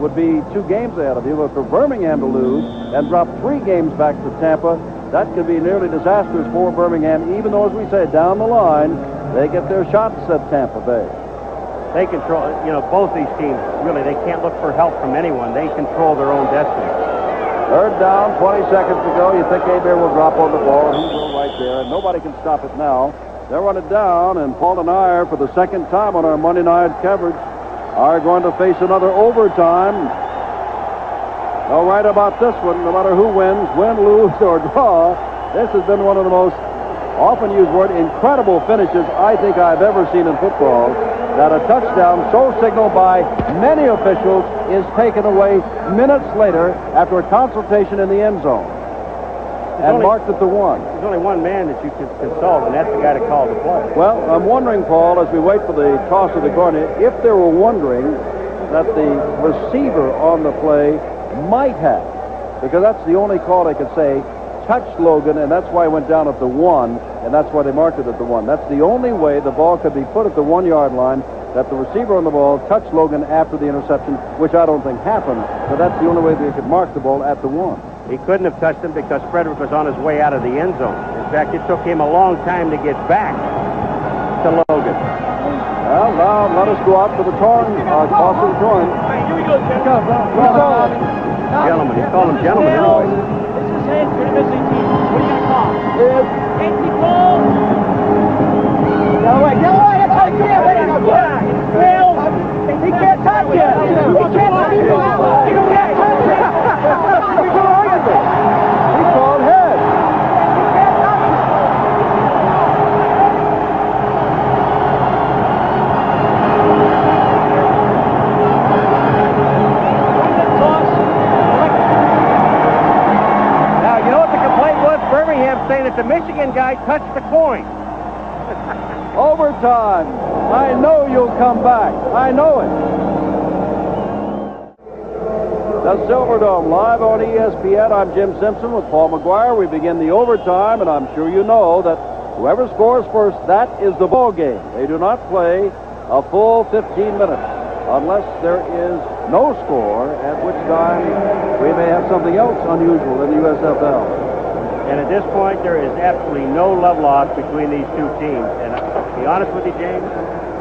would be 2 games ahead of you. But for Birmingham to lose and drop 3 games back to Tampa, that could be nearly disastrous for Birmingham, even though, as we say, down the line, they get their shots at Tampa Bay. They control, you know, both these teams, really, they can't look for help from anyone. They control their own destiny. 3rd down, 20 seconds to go. You think Hebert will drop on the ball, and he will right there, and nobody can stop it now. They'll run it down, and Paul and I, for the 2nd time on our Monday night coverage, are going to face another overtime. No, right about this one, no matter who wins, win, lose, or draw, this has been one of the most often used word, incredible finishes I think I've ever seen in football, that a touchdown so signaled by many officials is taken away minutes later after a consultation in the end zone and marked at the 1. There's only one man that you can consult, and that's the guy that called the play. Well, I'm wondering, Paul, as we wait for the toss of the coin, if they were wondering that the receiver on the play might have, because that's the only call they could say, touched Logan, and that's why it went down at the 1, and that's why they marked it at the 1. That's the only way the ball could be put at the 1-yard line, that the receiver on the ball touched Logan after the interception, which I don't think happened, but that's the only way they could mark the ball at the 1. He couldn't have touched him because Frederick was on his way out of the end zone. In fact, it took him a long time to get back to Logan. Well, now let us go out for the toss of the coin. Here we go, Jim. Gentlemen, he called him gentlemen anyway. This is it for the missing team. What are you going to call? Yes. Empty ball. Get away, He can't touch you. He can't touch you. He can't touch you. He called head. Now, you know what the complaint was? Birmingham saying that the Michigan guy touched the coin. Overtime. I know you'll come back. I know it. The Silverdome, live on ESPN. I'm Jim Simpson with Paul McGuire. We begin the overtime, and I'm sure you know that whoever scores first, that is the ball game. They do not play a full 15 minutes unless there is no score, at which time we may have something else unusual in the USFL. And at this point, there is absolutely no love lost between these two teams. And to be honest with you, James,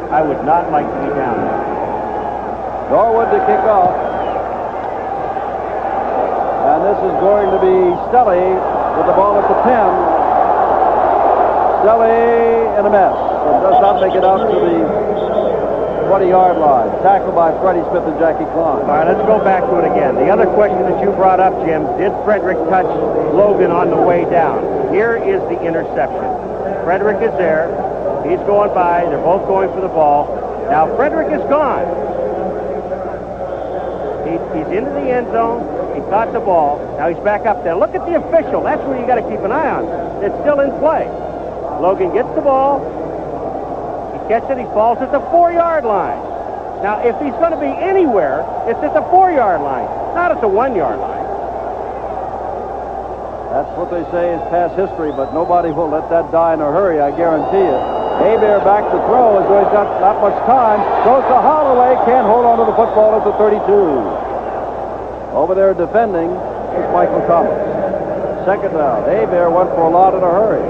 I would not like to be down there. Norwood to kick off. And this is going to be Stelly with the ball at the 10. Stelly in a mess. But does not make it out to the 20-yard line. Tackled by Freddie Smith and Jackie Klein. All right, let's go back to it again. The other question that you brought up, Jim, did Frederick touch Logan on the way down? Here is the interception. Frederick is there. He's going by. They're both going for the ball. Now, Frederick is gone. He's into the end zone. He caught the ball. Now he's back up there. Look at the official. That's where you got to keep an eye on. It's still in play. Logan gets the ball. He catches it. He falls at the 4-yard line. Now, if he's going to be anywhere, it's at the 4-yard line, not at the 1-yard line. That's what they say is past history, but nobody will let that die in a hurry, I guarantee you. Hebert back to throw as though he's got not much time. Throws to Holloway. Can't hold on to the football at the 32. Over there defending is Michael Thomas. Second down. Hebert went for a lot in a hurry.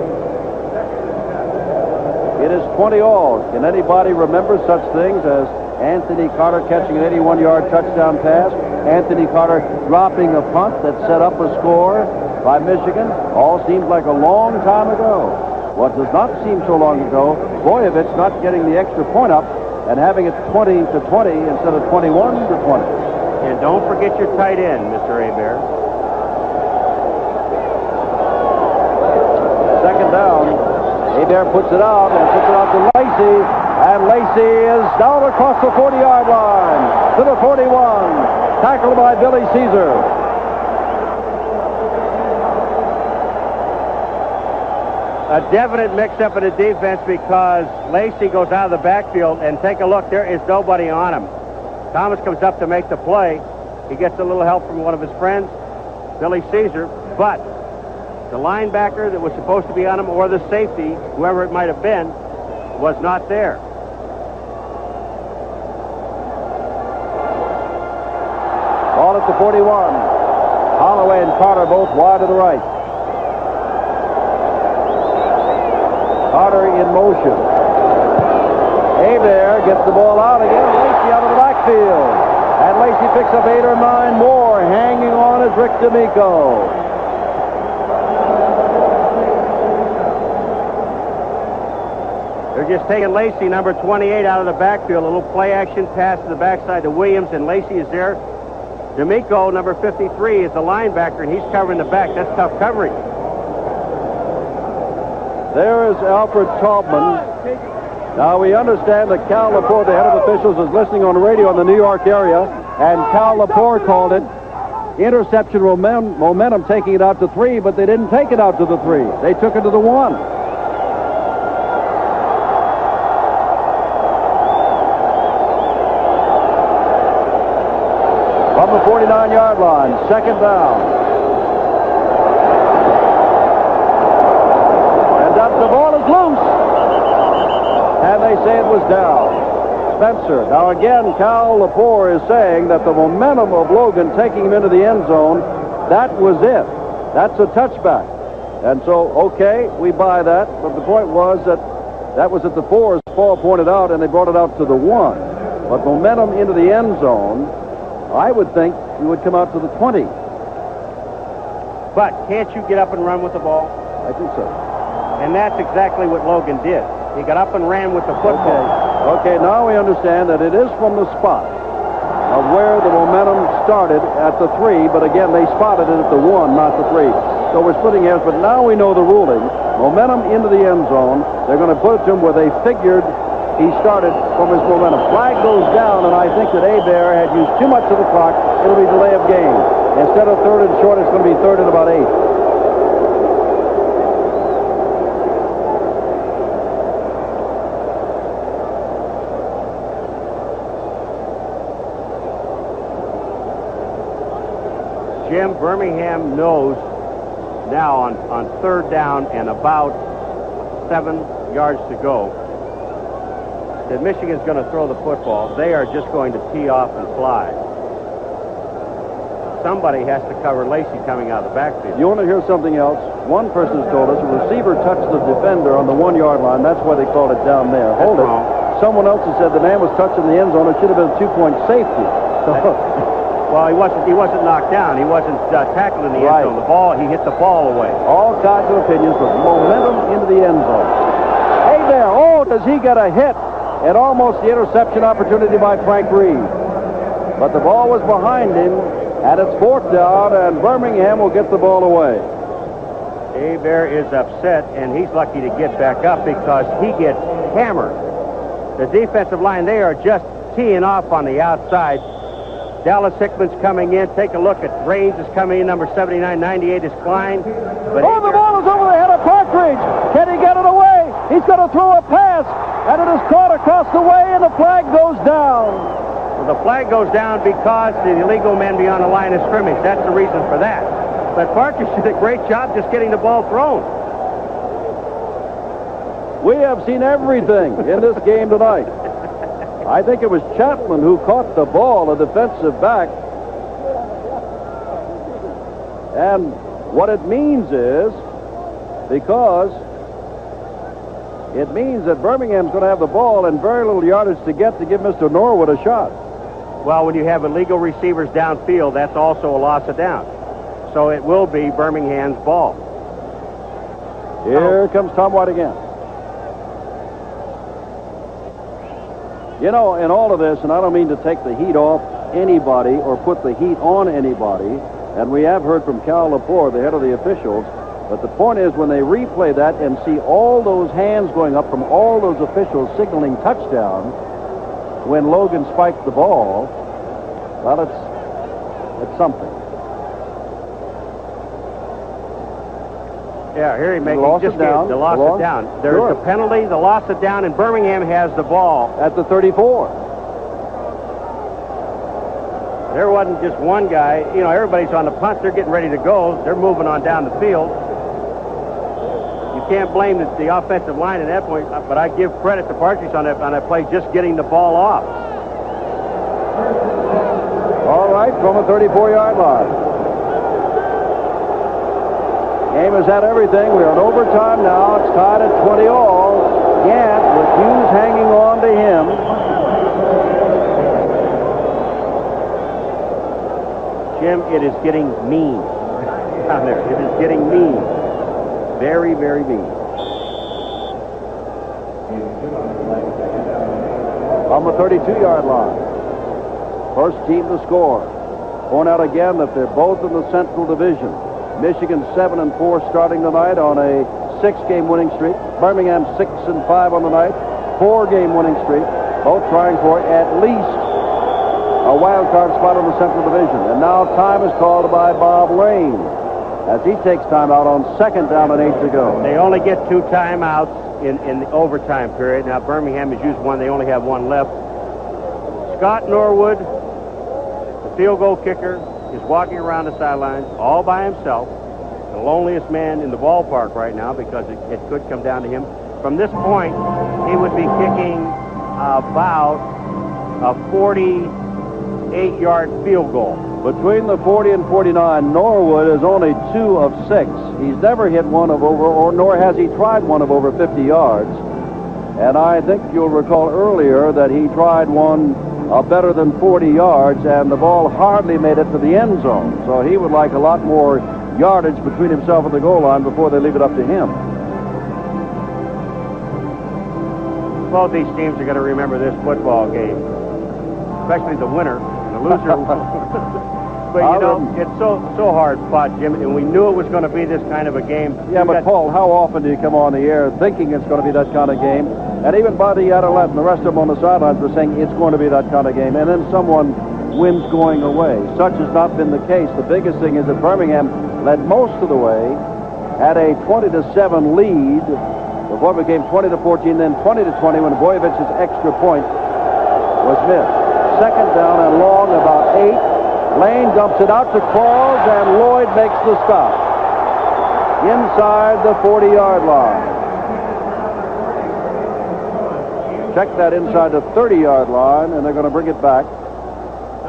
It is 20 all. Can anybody remember such things as Anthony Carter catching an 81-yard touchdown pass, Anthony Carter dropping a punt that set up a score by Michigan? All seems like a long time ago. What does not seem so long ago, Boyovich not getting the extra point up and having it 20-20 instead of 21-20. And don't forget your tight end, Mr. Hebert. Second down. Hebert puts it out and puts it out to Lacey. And Lacey is down across the 40-yard line to the 41. Tackled by Billy Caesar. A definite mix-up in the defense because Lacey goes out of the backfield, and take a look, there is nobody on him. Thomas comes up to make the play. He gets a little help from one of his friends, Billy Caesar, but the linebacker that was supposed to be on him, or the safety, whoever it might have been, was not there. Ball at the 41. Holloway and Carter both wide to the right. Carter in motion. Hebert gets the ball out again. Lacey out of the backfield. And Lacey picks up 8 or 9 more. Hanging on is Rick D'Amico. They're just taking Lacey, number 28, out of the backfield. A little play-action pass to the backside to Williams, and Lacey is there. D'Amico, number 53, is the linebacker, and he's covering the back. That's tough coverage. There is Alfred Taubman. Now, we understand that Cal Lepore, the head of officials, is listening on the radio in the New York area, and Cal Lepore called it interception momentum, taking it out to 3, but they didn't take it out to the 3. They took it to the 1. From the 49-yard line, second down. The ball is loose. And they say it was down. Spencer. Now again, Cal Lepore is saying that the momentum of Logan taking him into the end zone, that was it. That's a touchback. And so, okay, we buy that. But the point was that was at the 4, as Paul pointed out, and they brought it out to the 1. But momentum into the end zone, I would think you would come out to the 20. But can't you get up and run with the ball? I think so. And that's exactly what Logan did. He got up and ran with the football. Okay. Okay, now we understand that it is from the spot of where the momentum started at the 3, but again, they spotted it at the 1, not the 3. So we're splitting hairs, but now we know the ruling. Momentum into the end zone. They're going to put it to him where they figured he started from his momentum. Flag goes down, and I think that Hebert had used too much of the clock. It'll be delay of game. Instead of 3rd and short, it's going to be 3rd and about 8. Jim, Birmingham knows now on 3rd down and about 7 yards to go that Michigan's going to throw the football. They are just going to tee off and fly. Somebody has to cover Lacey coming out of the backfield. You want to hear something else? One person has told us a receiver touched the defender on the 1-yard line. That's why they called it down there. Hold it. Someone else has said the man was touching the end zone. It should have been a 2-point safety. Well, he wasn't knocked down. He wasn't tackled in the end zone. The ball, he hit the ball away. All kinds of opinions, but momentum into the end zone. Hey there, does he get a hit? And almost the interception opportunity by Frank Reed. But the ball was behind him, and it's 4th down, and Birmingham will get the ball away. Hebert is upset, and he's lucky to get back up because he gets hammered. The defensive line, they are just teeing off on the outside. Dallas Hickman's coming in. Take a look at Reigns is coming in. Number 79, 98 is Klein. But the ball is over the head of Partridge. Can he get it away? He's going to throw a pass, and it is caught across the way, and the flag goes down. Well, the flag goes down because the illegal men beyond the line of scrimmage. That's the reason for that. But Partridge did a great job just getting the ball thrown. We have seen everything in this game tonight. I think it was Chapman who caught the ball, a defensive back. And what it means is, because it means that Birmingham's going to have the ball and very little yardage to get to give Mr. Norwood a shot. Well, when you have illegal receivers downfield, that's also a loss of down. So it will be Birmingham's ball. Here comes Tom White again. You know, in all of this, and I don't mean to take the heat off anybody or put the heat on anybody, and we have heard from Cal Lepore, the head of the officials, but the point is when they replay that and see all those hands going up from all those officials signaling touchdown when Logan spiked the ball, well, it's something. Yeah, here he makes just down. The loss of down. There's the penalty, the loss of down, and Birmingham has the ball at the 34. There wasn't just one guy. You know, everybody's on the punt. They're getting ready to go. They're moving on down the field. You can't blame the offensive line at that point, but I give credit to Partridge on that play, just getting the ball off. All right, from a 34-yard line. Game has had everything. We're in overtime now. It's tied at 20 all. Gant with Hughes hanging on to him. Jim, it is getting mean down there. It is getting mean. Very, very mean. On the 32-yard line. First team to score. Point out again that they're both in the Central Division. Michigan 7-4 starting tonight on a 6-game winning streak. Birmingham 6-5 on the night, 4-game winning streak. Both trying for at least a wild card spot in the Central Division. And now time is called by Bob Lane as he takes time out on 2nd down and 8 to go. They only get 2 timeouts in the overtime period. Now Birmingham has used one. They only have one left. Scott Norwood, the field goal kicker, is walking around the sidelines all by himself, the loneliest man in the ballpark right now because it could come down to him. From this point, he would be kicking about a 48-yard field goal. Between the 40 and 49, Norwood is only 2 of 6. He's never hit one of over, nor has he tried one of over 50 yards. And I think you'll recall earlier that he tried one better than 40 yards, and the ball hardly made it to the end zone. So he would like a lot more yardage between himself and the goal line before they leave it up to him. Both these teams are going to remember this football game, especially the winner. The loser. But, you know, it's so hard fought, Jim, and we knew it was going to be this kind of a game. Yeah, but Paul, how often do you come on the air thinking it's going to be that kind of game? And even Buddy Adelette and the rest of them on the sidelines were saying it's going to be that kind of game, and then someone wins going away. Such has not been the case. The biggest thing is that Birmingham led most of the way, had a 20-7 lead before it became 20-14, then 20-20 when Boyovic's extra point was missed. Second down and long, about 8. Lane dumps it out to Qualls, and Lloyd makes the stop inside the 40-yard line. Check that inside the 30-yard line, and they're going to bring it back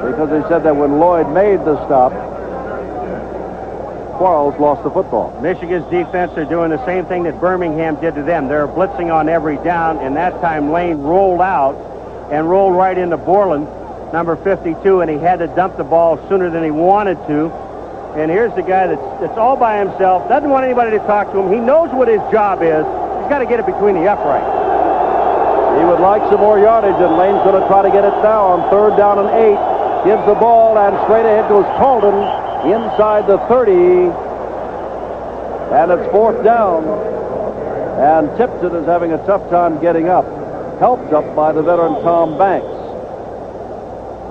because they said that when Lloyd made the stop, Quarles lost the football. Michigan's defense are doing the same thing that Birmingham did to them. They're blitzing on every down, and that time Lane rolled out and rolled right into Borland, number 52, and he had to dump the ball sooner than he wanted to. And here's the guy that's all by himself, doesn't want anybody to talk to him. He knows what his job is. He's got to get it between the uprights. He would like some more yardage, and Lane's going to try to get it down. Third down and 8. Gives the ball, and straight ahead goes Colton inside the 30. And it's fourth down. And Tipton is having a tough time getting up. Helped up by the veteran Tom Banks.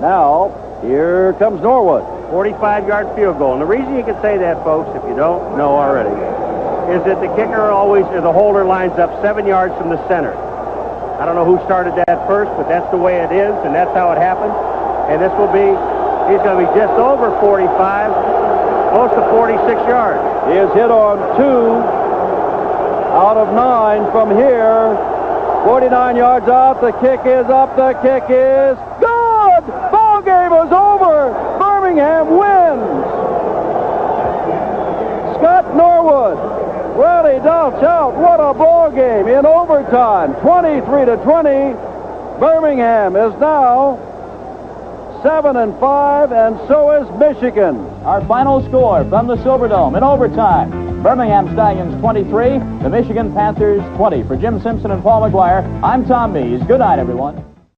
Now, here comes Norwood. 45-yard field goal. And the reason you can say that, folks, if you don't know already, is that the kicker always, or the holder, lines up 7 yards from the center. I don't know who started that first, but that's the way it is, and that's how it happened. And this will be, he's going to be just over 45, close to 46 yards. He is hit on 2 out of 9 from here. 49 yards out. The kick is up. The kick is good. Ball game is over. Birmingham wins. Scott Norwood really does out. What a ball game in overtime. 23-20. Birmingham is now 7-5, and so is Michigan. Our final score from the Silverdome in overtime. Birmingham Stallions 23, the Michigan Panthers 20. For Jim Simpson and Paul McGuire, I'm Tom Mees. Good night, everyone.